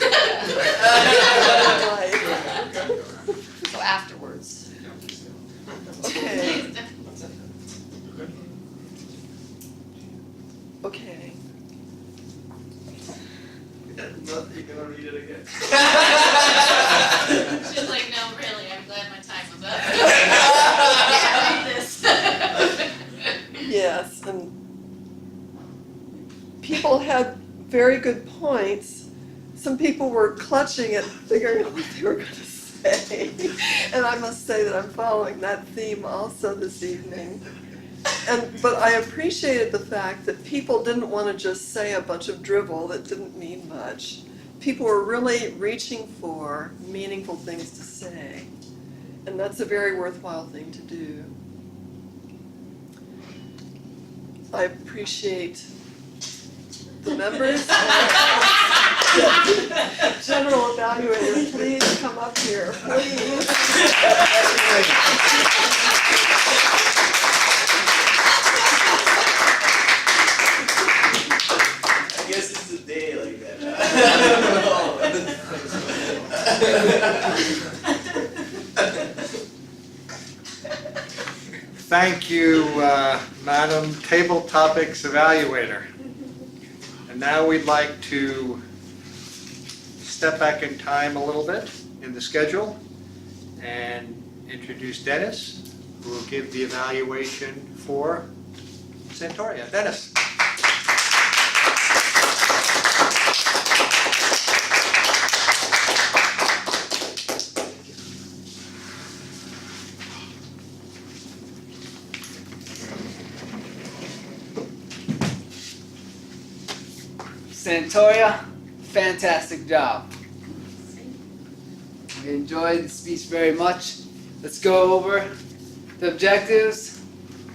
So afterwards. Okay. Okay. You're gonna read it again. She's like, no, really, I'm glad my time was up. Yeah, read this. Yes, and people had very good points. Some people were clutching at figuring out what they were going to say. And I must say that I'm following that theme also this evening. But I appreciated the fact that people didn't want to just say a bunch of drivel that didn't mean much. People were really reaching for meaningful things to say. And that's a very worthwhile thing to do. I appreciate the members. General evaluator, please come up here, please. I guess it's a day like that. Thank you, Madam Table Topics Evaluator. And now we'd like to step back in time a little bit in the schedule and introduce Dennis, who will give the evaluation for Centauria. Dennis. Santoria, fantastic job. We enjoyed the speech very much. Let's go over the objectives.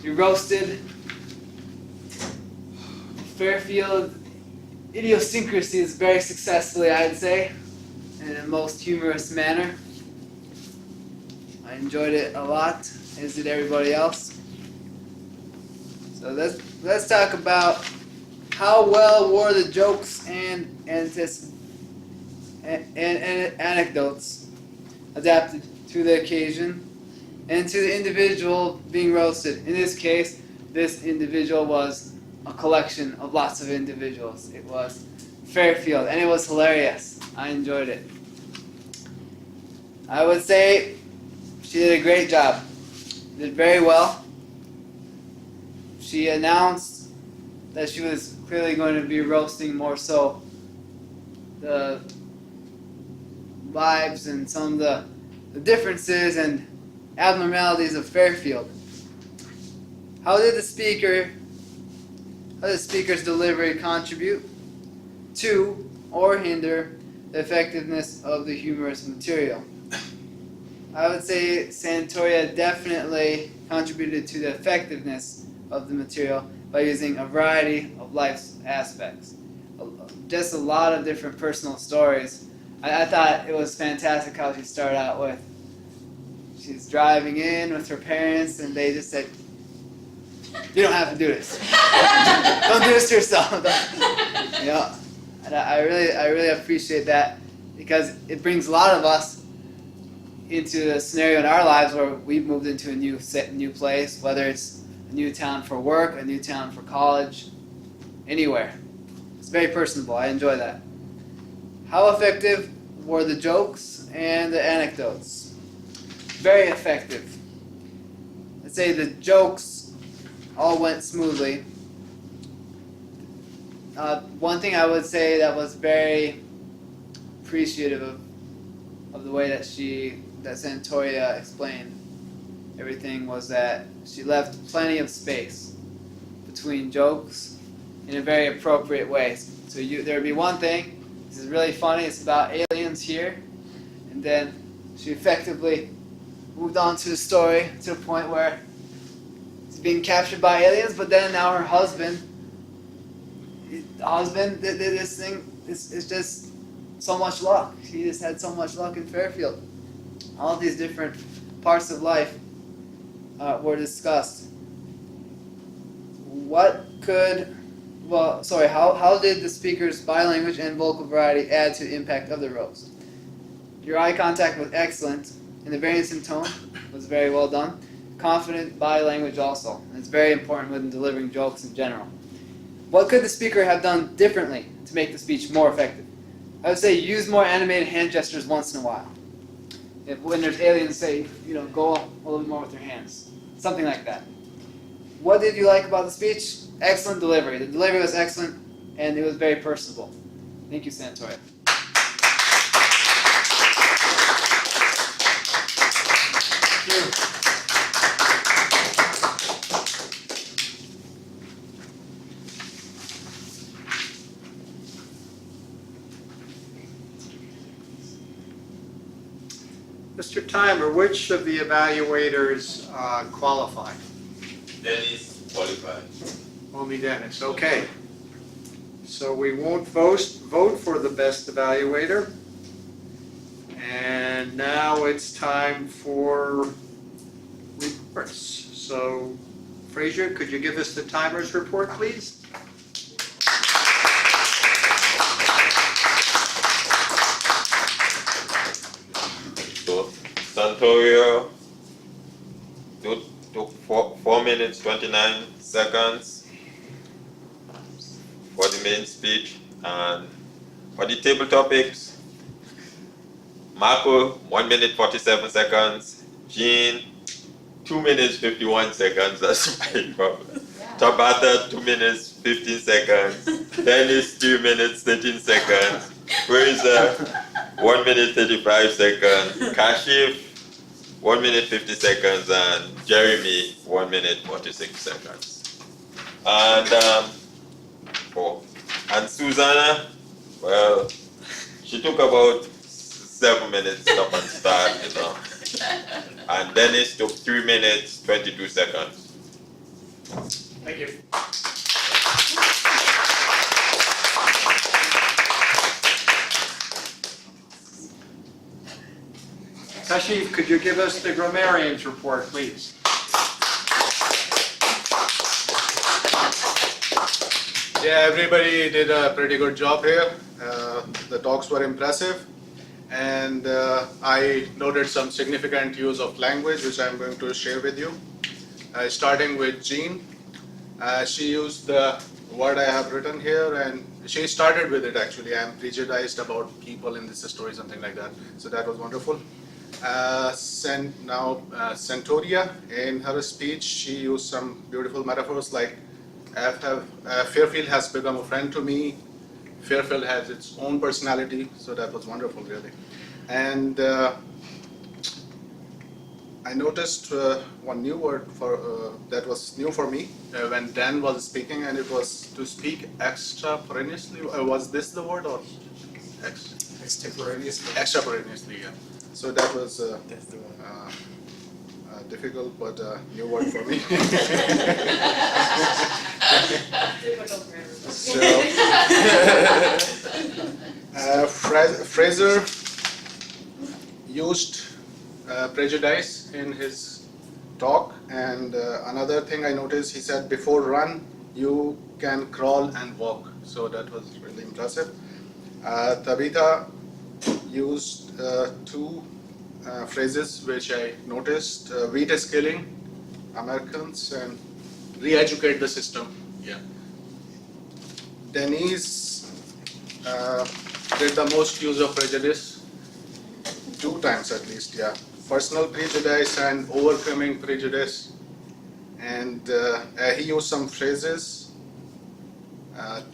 You roasted Fairfield idiosyncrasies very successfully, I'd say, in a most humorous manner. I enjoyed it a lot, as did everybody else. So let's talk about how well were the jokes and anecdotes adapted to the occasion and to the individual being roasted. In this case, this individual was a collection of lots of individuals. It was Fairfield, and it was hilarious. I enjoyed it. I would say she did a great job. Did very well. She announced that she was clearly going to be roasting more so the lives and some of the differences and abnormalities of Fairfield. How did the speaker's delivery contribute to or hinder the effectiveness of the humorous material? I would say Santoria definitely contributed to the effectiveness of the material by using a variety of life's aspects. Just a lot of different personal stories. I thought it was fantastic how she started out with, she's driving in with her parents and they just said, "You don't have to do this. Don't do this to yourself." You know, and I really appreciate that because it brings a lot of us into a scenario in our lives where we've moved into a new place, whether it's a new town for work, a new town for college, anywhere. It's very personable. I enjoy that. How effective were the jokes and the anecdotes? Very effective. I'd say the jokes all went smoothly. One thing I would say that was very appreciative of the way that Santoria explained everything was that she left plenty of space between jokes in a very appropriate way. So there would be one thing, this is really funny, it's about aliens here, and then she effectively moved on to the story to the point where it's being captured by aliens, but then now her husband did this thing. It's just so much luck. He just had so much luck in Fairfield. All these different parts of life were discussed. How did the speaker's body language and vocal variety add to the impact of the roast? Your eye contact was excellent, and the variance in tone was very well done. Confident body language also, and it's very important when delivering jokes in general. What could the speaker have done differently to make the speech more effective? I would say use more animated hand gestures once in a while. When there's aliens, say, go a little bit more with your hands. Something like that. What did you like about the speech? Excellent delivery. The delivery was excellent, and it was very personable. Thank you, Santoria. Mr. Timer, which of the evaluators qualified? Dennis qualified. Only Dennis, okay. So we won't vote for the best evaluator. And now it's time for reports. So Frazier, could you give us the timer's report, please? So Santoria took 4 minutes 29 seconds for the main speech, and for the table topics, Marco 1 minute 47 seconds, Jean 2 minutes 51 seconds. That's my problem. Tabata 2 minutes 15 seconds, Dennis 2 minutes 13 seconds, Fraser 1 minute 35 seconds, Kashif 1 minute 50 seconds, and Jeremy 1 minute 46 seconds. And And Susanna, well, she took about 7 minutes stop and start, you know. And Dennis took 3 minutes, 22 seconds. Thank you. Kashif, could you give us the grammarian's report, please? Yeah, everybody did a pretty good job here. The talks were impressive, and I noted some significant use of language, which I'm going to share with you. Starting with Jean, she used the word I have written here, and she started with it actually. I'm prejudiced about people in this story, something like that. So that was wonderful. Centoria, in her speech, she used some beautiful metaphors like Fairfield has become a friend to me. Fairfield has its own personality, so that was wonderful, really. And I noticed one new word that was new for me when Dan was speaking, and it was to speak extemporaneously. Was this the word or Extemporaneously. extemporaneously? Yeah. So that was difficult, but new word for me. So, Fraser used prejudice in his talk, and another thing I noticed, he said before run you can crawl and walk, so that was really impressive. Tabitha used two phrases which I noticed, wheat is killing Americans and re-educate the system. Yeah. Denise did the most use of prejudice, 2 times at least, yeah. Personal prejudice and overcoming prejudice. And he used some phrases,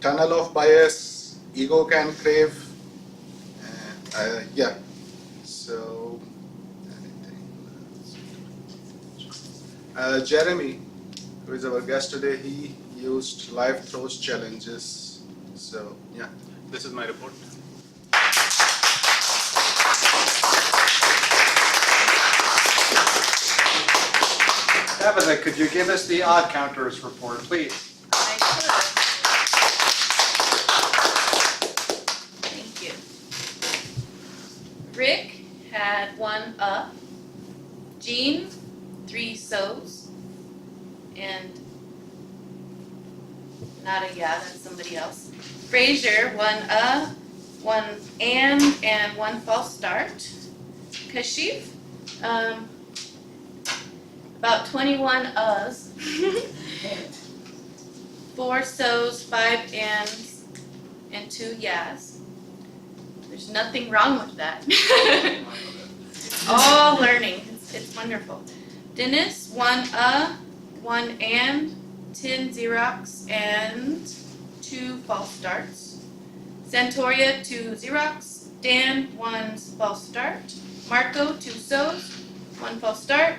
tunnel of bias, ego can crave, yeah. So, Jeremy, who is our guest today, he used life throws challenges. So, yeah, this is my report. Tabitha, could you give us the odd counters report, please? I could. Thank you. Rick had 1 Jean, 3 so's, and not a yeah, that's somebody else. Fraser, 1 1 and 1 false start. Kashif, about 21 uhs. 4 so's, 5 ands, and 2 yeahs. There's nothing wrong with that. All learning. It's wonderful. Dennis, 1 1 and, 10 Xerox, and 2 false starts. Santoria, 2 Xerox. Dan, 1 false start. Marco, 2 so's, 1 false start.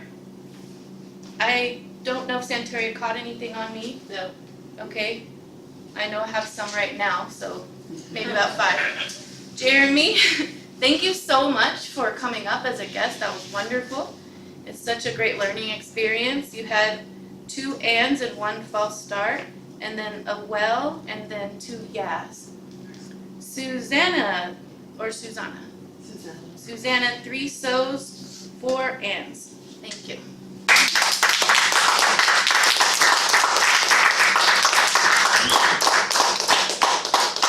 I don't know if Santoria caught anything on me. No. Okay. I know I have some right now, so maybe about 5. Jeremy, thank you so much for coming up as a guest. That was wonderful. It's such a great learning experience. You had 2 ands and 1 false start, and then a well, and then 2 yeahs. Susanna, 3 so's, 4 ands. Thank you.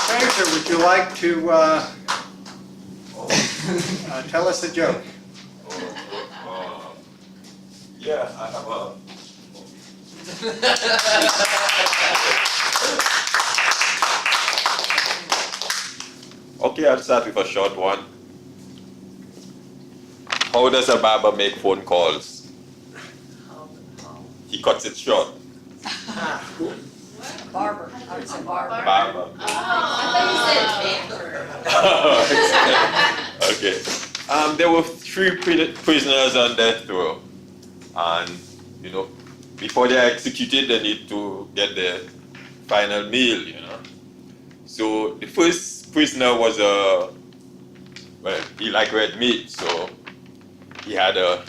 Fraser, would you like to tell us a joke? Yeah, I have a. Okay, I'll start with a short one. How does a barber make phone calls? He cuts it short. Barber, I would say barber. Barber. I thought Okay. There were 3 prisoners on death row, and before they are executed, they need to get their final meal. So the first prisoner was well, he liked red meat, so he had a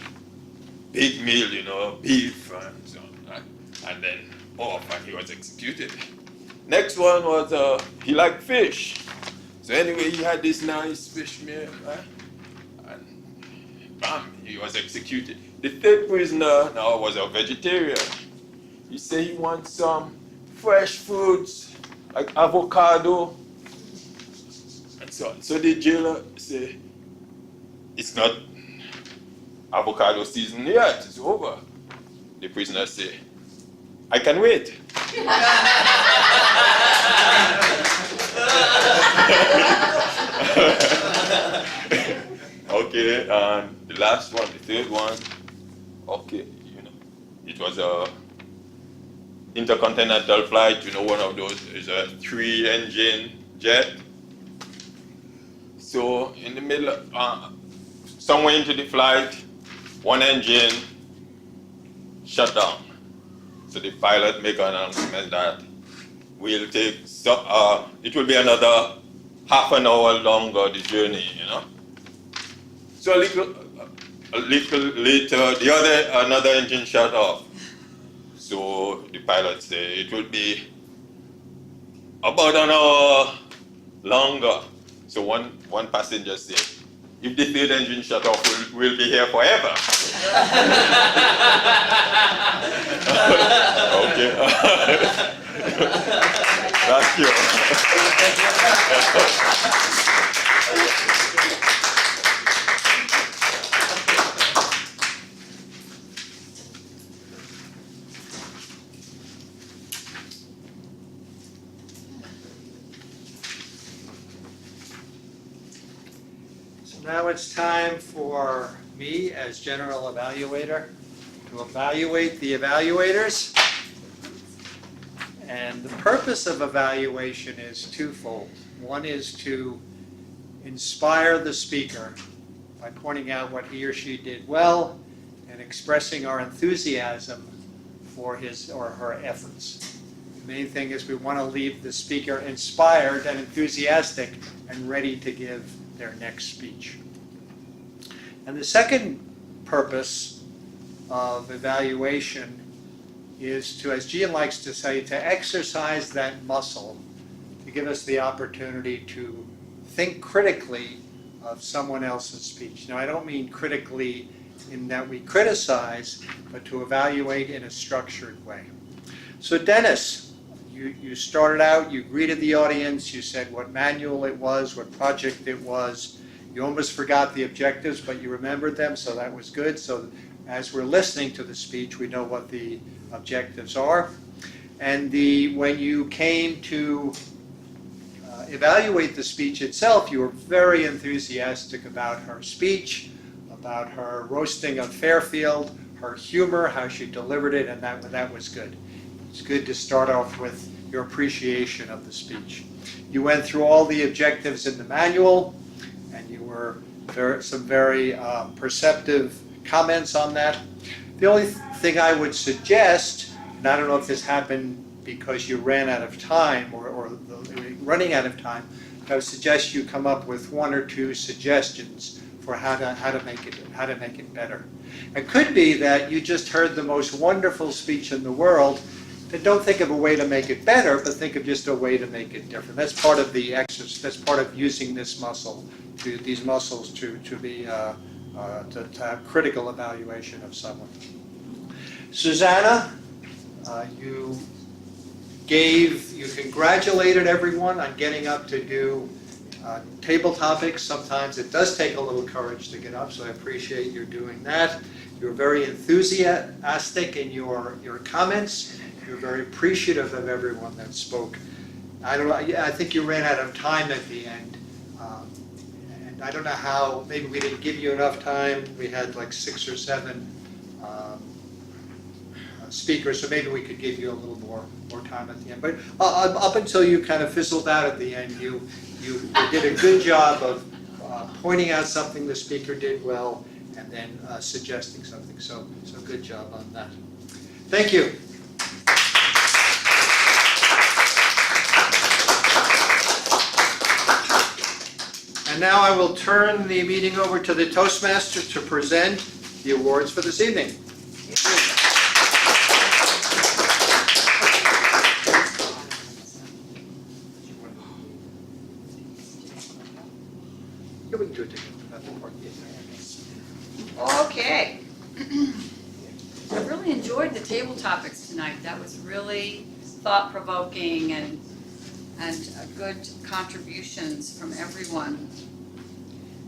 big meal, you know, beef and so on, and then off, and he was executed. Next one was he liked fish, so anyway he had this nice fish meal, right? And bam, he was executed. The third prisoner now was a vegetarian. He said he wants some fresh fruits like avocado and so on. So the jailer said, it's not avocado season yet, it's over. The prisoner said, I can wait. Okay, and the last one, the third one, okay, you know, it was a intercontinental flight, you know, one of those is a 3-engine jet. So in the middle, somewhere into the flight, one engine shut down. So the pilot make an announcement that we'll take, it will be another half an hour longer, the journey, you know. So a little later, another engine shut off. So the pilot said it will be about an hour longer. So one passenger said, if the third engine shut off, we'll be here forever. Okay. Thank you. Now it's time for me as general evaluator to evaluate the evaluators. And the purpose of evaluation is twofold. One is to inspire the speaker by pointing out what he or she did well and expressing our enthusiasm for his or her efforts. The main thing is we want to leave the speaker inspired and enthusiastic and ready to give their next speech. And the second purpose of evaluation is to, as Jean likes to say, to exercise that muscle, to give us the opportunity to think critically of someone else's speech. Now, I don't mean critically in that we criticize, but to evaluate in a structured way. So Dennis, you started out, you greeted the audience, you said what manual it was, what project it was. You almost forgot the objectives, but you remembered them, so that was good. So as we're listening to the speech, we know what the objectives are. And when you came to evaluate the speech itself, you were very enthusiastic about her speech, about her roasting of Fairfield, her humor, how she delivered it, and that was good. It's good to start off with your appreciation of the speech. You went through all the objectives in the manual, and you were some very perceptive comments on that. The only thing I would suggest, and I don't know if this happened because you ran out of time or running out of time, but I would suggest you come up with 1 or 2 suggestions for how to make it better. It could be that you just heard the most wonderful speech in the world, and don't think of a way to make it better, but think of just a way to make it different. That's part of the exercise. That's part of using this muscle, these muscles to have critical evaluation of someone. Susanna, you congratulated everyone on getting up to do table topics. Sometimes it does take a little courage to get up, so I appreciate you doing that. You were very enthusiastic in your comments. You were very appreciative of everyone that spoke. I think you ran out of time at the end. And I don't know how, maybe we didn't give you enough time. We had like 6 or 7 speakers, so maybe we could give you a little more time at the end. But up until you kind of fizzled out at the end, you did a good job of pointing out something the speaker did well and then suggesting something. So good job on that. Thank you. now I will turn the meeting over to the Toastmaster to present the awards for this evening. Yeah, we can do it together. Okay. I really enjoyed the table topics tonight. That was really thought-provoking and good contributions from everyone.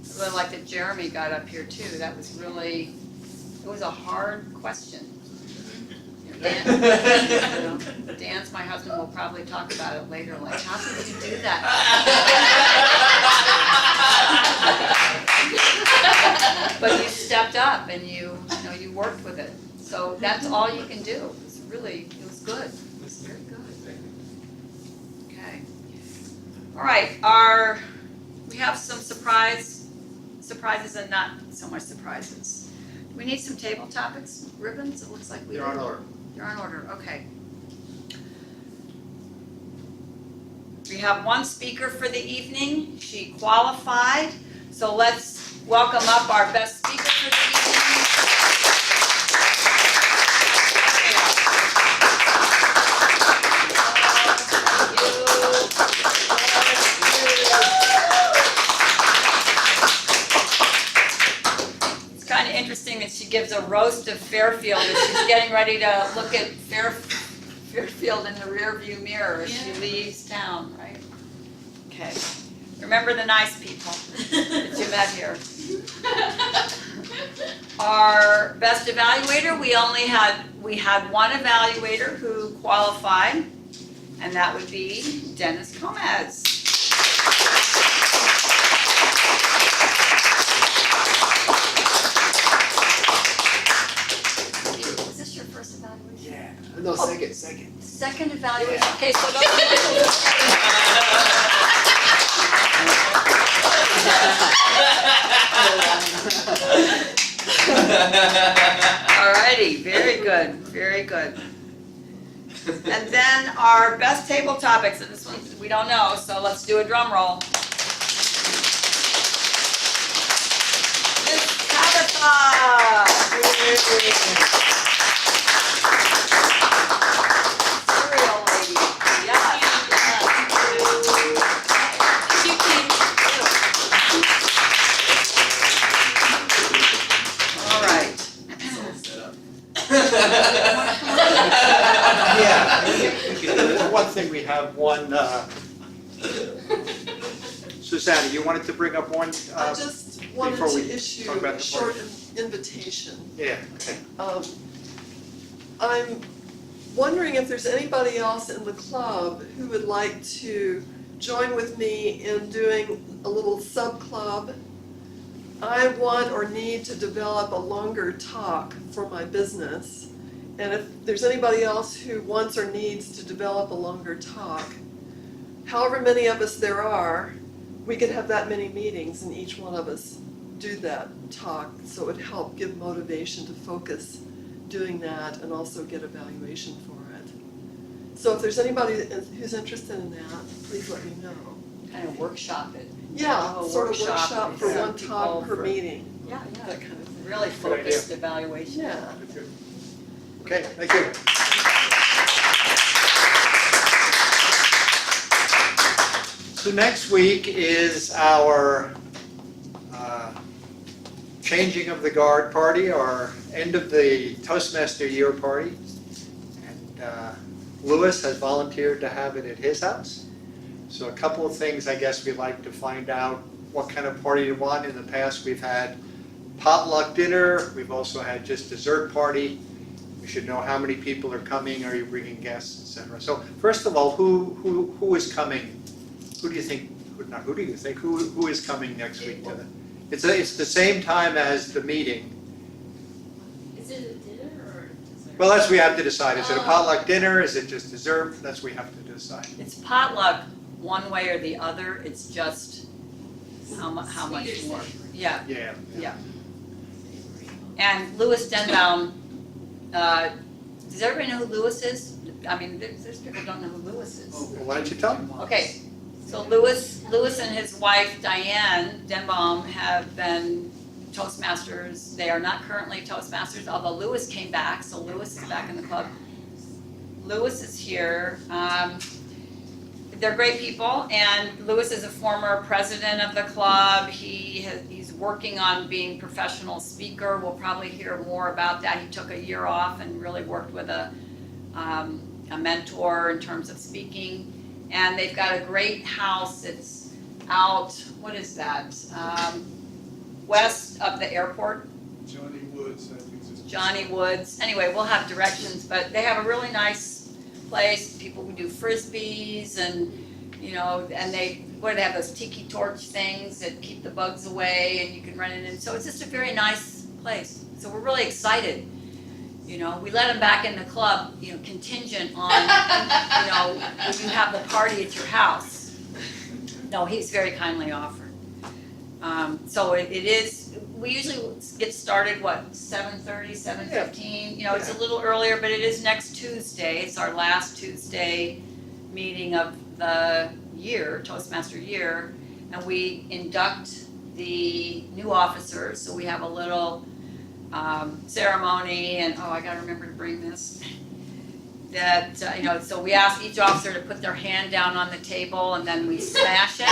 I really like that Jeremy got up here too. That was really, it was a hard question. Dan's my husband, will probably talk about it later, like, how did you do that? But you stepped up and you worked with it. So that's all you can do. It was good. It was very good. Okay. All right, we have some surprises and not so much surprises. We need some table topics, ribbons, it looks like we do. They're on order. You're on order, okay. We have one speaker for the evening. She qualified. So let's welcome up our best speaker for the evening. It's kind of interesting that she gives a roast of Fairfield as she's getting ready to look at Fairfield in the rearview mirror as she leaves town, right? Okay. Remember the nice people that you met here. Our best evaluator, we had one evaluator who qualified, and that would be Dennis Gomez. Is this your first evaluation? Yeah. No, second. Second evaluation, Yeah. okay, so those Alrighty, very good, very good. And then our best table topics, and this one we don't know, so let's do a drum roll. Miss Tabitha! Cereal lady, yes. All right. Yeah, we can do it. One thing, we have one, Susanna, you wanted to bring up one? I just wanted before we to issue talk about a the short invitation. Yeah, okay. I'm wondering if there's anybody else in the club who would like to join with me in doing a little sub-club. I want or need to develop a longer talk for my business. And if there's anybody else who wants or needs to develop a longer talk, however many of us there are, we could have that many meetings and each one of us do that talk. So it would help give motivation to focus doing that and also get evaluation for it. So if there's anybody who's interested in that, please let me know. Kind of workshop it. Yeah, A sort of workshop for yeah, one talk per for- meeting, Yeah, that kind of thing. really Good idea. focused evaluation. Yeah. Okay, thank you. So next week is our changing of the guard party, our end of the Toastmaster year party. And Lewis has volunteered to have it at his house. So a couple of things I guess we'd like to find out what kind of party you want. In the past, we've had potluck dinner, we've also had just dessert party. We should know how many people are coming, are you bringing guests, etc. So first of all, who is coming? Who do you think, who is coming next week to the? It's the same time as the meeting. Is it a dinner or dessert? Well, that's what we have to decide. Is it a Oh. potluck dinner? Is it just dessert? That's what we have to decide. It's potluck one way or the other, it's just how much Sweet or more. savory? Yeah, Yeah. yeah. And Louis Denbaum, does everybody know who Louis is? I mean, there's people who don't know who Louis is. Well, why don't you tell them? Okay, So Louis and his wife Diane Denbaum have been Toastmasters. They are not currently Toastmasters, although Louis came back, so Louis is back in the club. Louis is here. They're great people, and Louis is a former president of the club. He's working on being professional speaker. We'll probably hear more about that. He took a year off and really worked with a mentor in terms of speaking. And they've got a great house. It's out, what is that? West of the airport. Johnny Woods, I think it's. Johnny Woods. Anyway, we'll have directions, but they have a really nice place. People who do frisbees and, and they have those tiki torch things that keep the bugs away and you can run it in. So it's just a very nice place. So we're really excited. We let him back in the club, contingent on, when you have the party at your house. No, he's very kindly offered. So it is, we usually get started, 7:30, 7:15? It's a little earlier, but it is next Tuesday. It's our last Tuesday meeting of the year, Toastmaster year. And we induct the new officers, so we have a little ceremony, and I gotta remember to bring this. That, so we ask each officer to put their hand down on the table and then we smash it.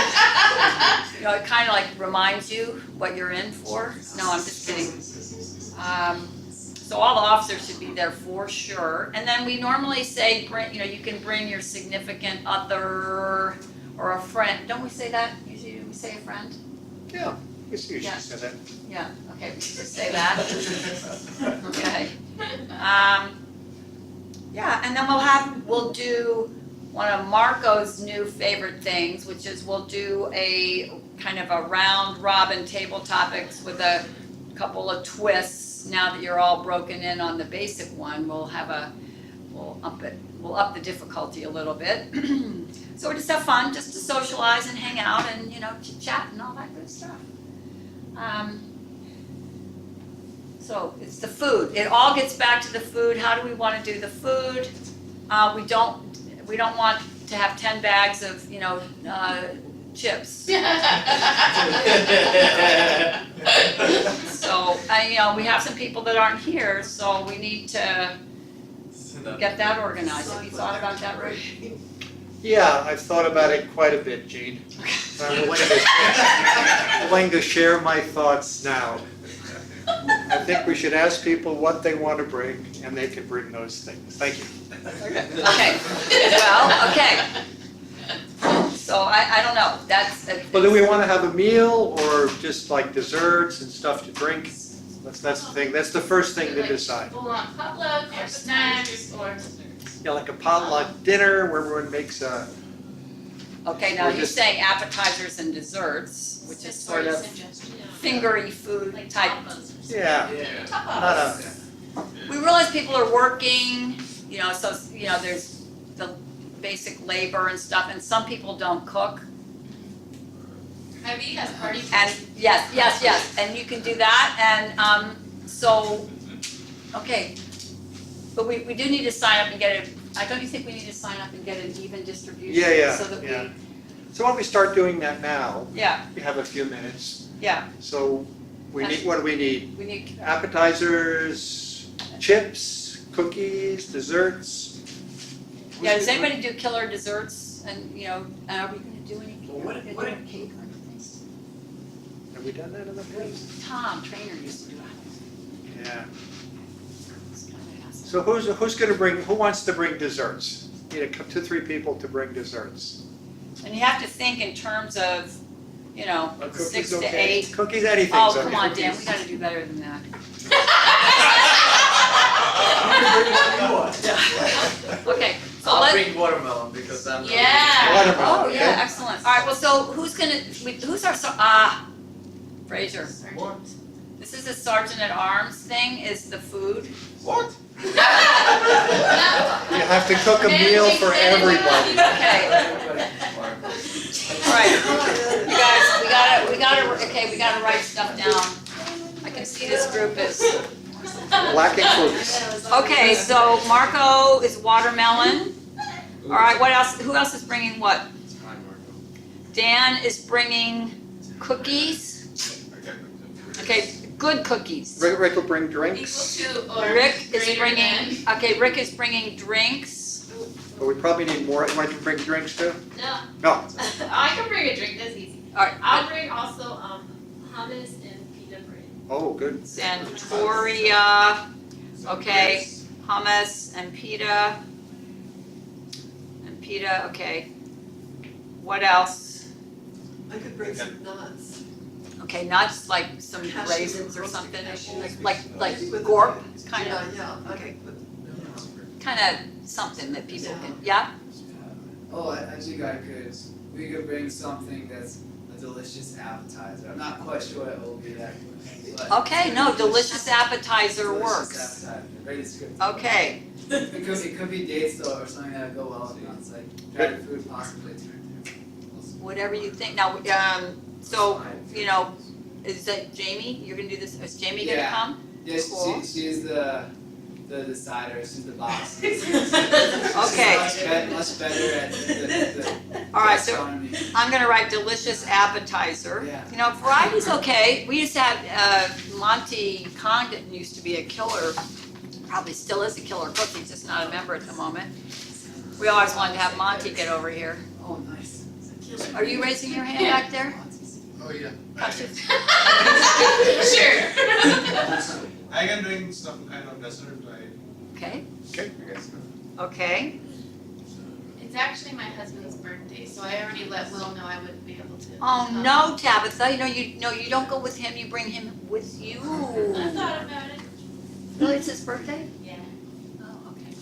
It kind of like reminds you what you're in for. No, I'm just kidding. So all the officers should be there for sure. And then we normally say, you can bring your significant other or a friend. Don't we say that? Usually we say a friend? Yeah, we usually say that. Yeah, okay, we should just say that. Okay. Yeah, and then we'll do one of Marco's new favorite things, which is we'll do a kind of a round robin table topics with a couple of twists. Now that you're all broken in on the basic one, we'll up the difficulty a little bit. So we just have fun, just to socialize and hang out and, chit chat and all that good stuff. So it's the food. It all gets back to the food. How do we want to do the food? We don't want to have 10 bags of, chips. So, we have some people that aren't here, so we need to get that organized. Have you thought about that, Rick? Yeah, I've thought about it quite a bit, Jean. I'm willing to share my thoughts now. I think we should ask people what they want to bring, and they can bring those things. Thank you. Okay, well, okay. So I don't know, Well, do we want to have a meal or just like desserts and stuff to drink? That's the thing, that's the first thing to decide. Full on potluck or snacks or Yeah, like a potluck dinner where everyone makes a, Okay, now Or you're just- saying appetizers and desserts, which is sort of fingery food like type. tapas or yeah, Yeah. not a, We realize people are working, so, there's the basic labor and stuff, and some people don't cook. Hy-Vee has party And, yes, and you can do that, and, so, okay. But we do need to sign up and get don't you think we need to sign up and get an even distribution? Yeah, So that we, yeah. So why don't we start doing that now? yeah, We have a few minutes. yeah, So we need, what do we need? we need, Appetizers, chips, cookies, desserts? yeah, does anybody do killer desserts, and, are we gonna do any, Well, what- are we what- gonna do cake or anything? Have we done that in the past? Tom Trainer used to do it. Yeah. It's kind of awesome. So who's gonna bring, who wants to bring desserts? Need 2-3 people to bring desserts. And you have to think in terms of, cookie's 6 to okay. 8. Cookies, anything's Oh, okay. come on, Dan, we gotta do better than that. Okay, so I'll let, bring watermelon because I'm. Yeah. Watermelon, oh, yeah, okay. excellent. All right, well, so who's our, Fraser. What? This is a sergeant at arms thing, is the food. What? You have to cook a meal for everybody. Okay, all right, you guys, we gotta write stuff down. I can see this group is, Lacking focus. okay, so Marco is watermelon. All right, what else, who else is bringing what? Dan is bringing cookies. Okay, good cookies. Rick will bring drinks, Equal to or Rick is greater bringing, than. okay, Rick is bringing drinks. but we probably need more. You want to bring drinks too? No. No. I can bring a drink, that's easy. Alright, I'll bring also hummus and pita bread. Oh, good. Santoria, okay, hummus and pita. And pita, okay. What else? I could bring some nuts. Okay, nuts, like some Cashew, raisins or roasted something, cashews. like Maybe with gorp, the- kind of, Yeah, okay. kind of something that people can, yeah? Oh, I think we could bring something that's a delicious appetizer. I'm not quite sure what it will be that good, but. Okay, no, delicious appetizer Delicious works. appetizer, very descriptive. Okay, It could be dates though, or something that would go well with nuts, like dried food possibly. whatever you think. Now, so, you know, is that Jamie? You're gonna do this, is Jamie gonna Yeah. come? Yes, Cool. she's the decider, she's the boss. Okay. Much better at the All right, so gastronomy. I'm gonna write delicious appetizer. Yeah. You know, variety's okay. We used to have, Monty Condon used to be a killer, probably still is a killer cook, he's just not a member at the moment. We always wanted to have Monty get over here. Oh, nice. Are you raising your hand back there? Oh, yeah. Kasha? Sure. I can bring some kind of dessert, like. Okay, Okay, I guess. okay. It's actually my husband's birthday, so I already let Will know I wouldn't be able to. Oh, come. no, Tabitha, you don't go with him, you bring him with you. I thought about it. Really, it's his birthday? Yeah. Oh, okay.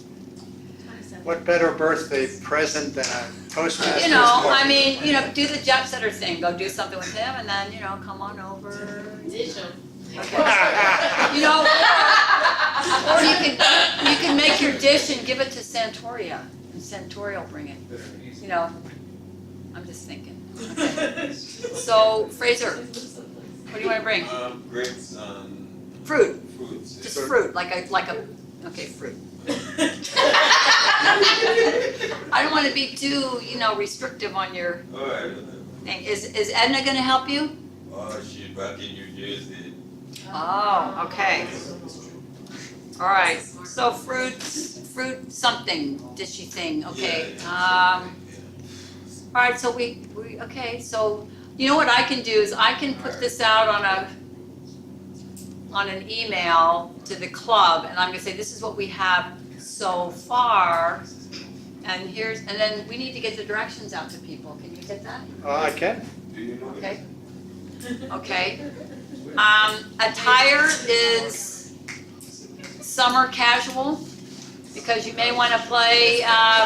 27. What better birthday present than a Toastmasters? You know, I party? mean, you know, do the jet setter thing, go do something with him, and then, you know, come on over. Dish 'em. Okay. You know, or you can make your dish and give it to Santoria, and Santoria will bring it. You know, I'm just thinking. Okay. So, Fraser, what do you wanna bring? Grapes and Fruit, fruits. just fruit, like a, okay, fruit. I don't wanna be too, you know, restrictive on your Alright. thing. Is Edna gonna help you? She's back in New Jersey. Oh, okay. All right, so fruit something, dishy thing, okay. All right, so we, okay, so, you know what I can do is I can put this out on an email to the club, and I'm gonna say, this is what we have so far, and then we need to get the directions out to people. Can you get that? I can. Do you know? Okay. Okay. Attire is summer casual, because you may wanna play,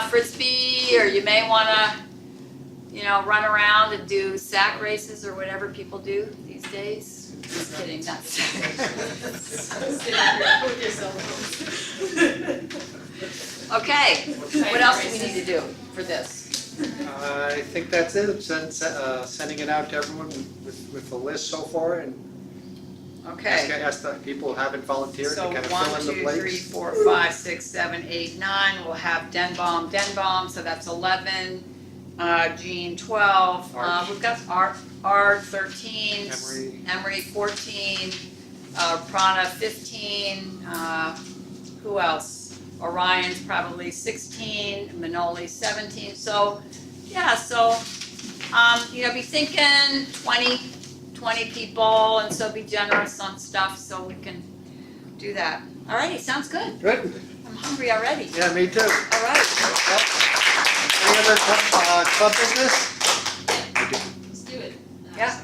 frisbee, or you may wanna, you know, run around and do sack races or whatever people do these days. Just kidding, not sack. Okay, what else do we need to do for this? I think that's it. Sending it out to everyone with the list so far, and Okay. ask the people who haven't volunteered to So kind of 1, fill in the 2, blanks. 3, 4, 5, 6, 7, 8, 9, we'll have Denbaum, so that's 11, Jean 12, Art. we've got Art 13, Emery. 14, Prana 15, who else? Orion's probably 16, Manoli 17, so, yeah, so, you know, be thinking 20 people, and so be generous on stuff so we can do that. Alrighty, sounds good. Good. I'm hungry already. Yeah, me too. Alright. Any other club business? Let's do it. Yeah.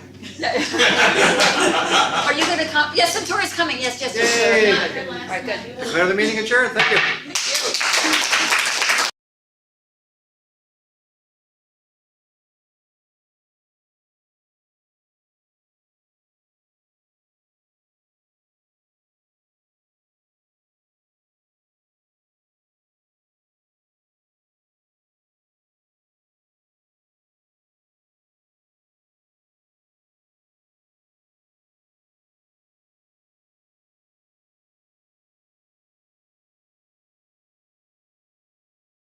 Are you gonna come? Yes, Centuria's coming. Yes. Yay. Alright, good. Declare the meeting adjourned. Thank you.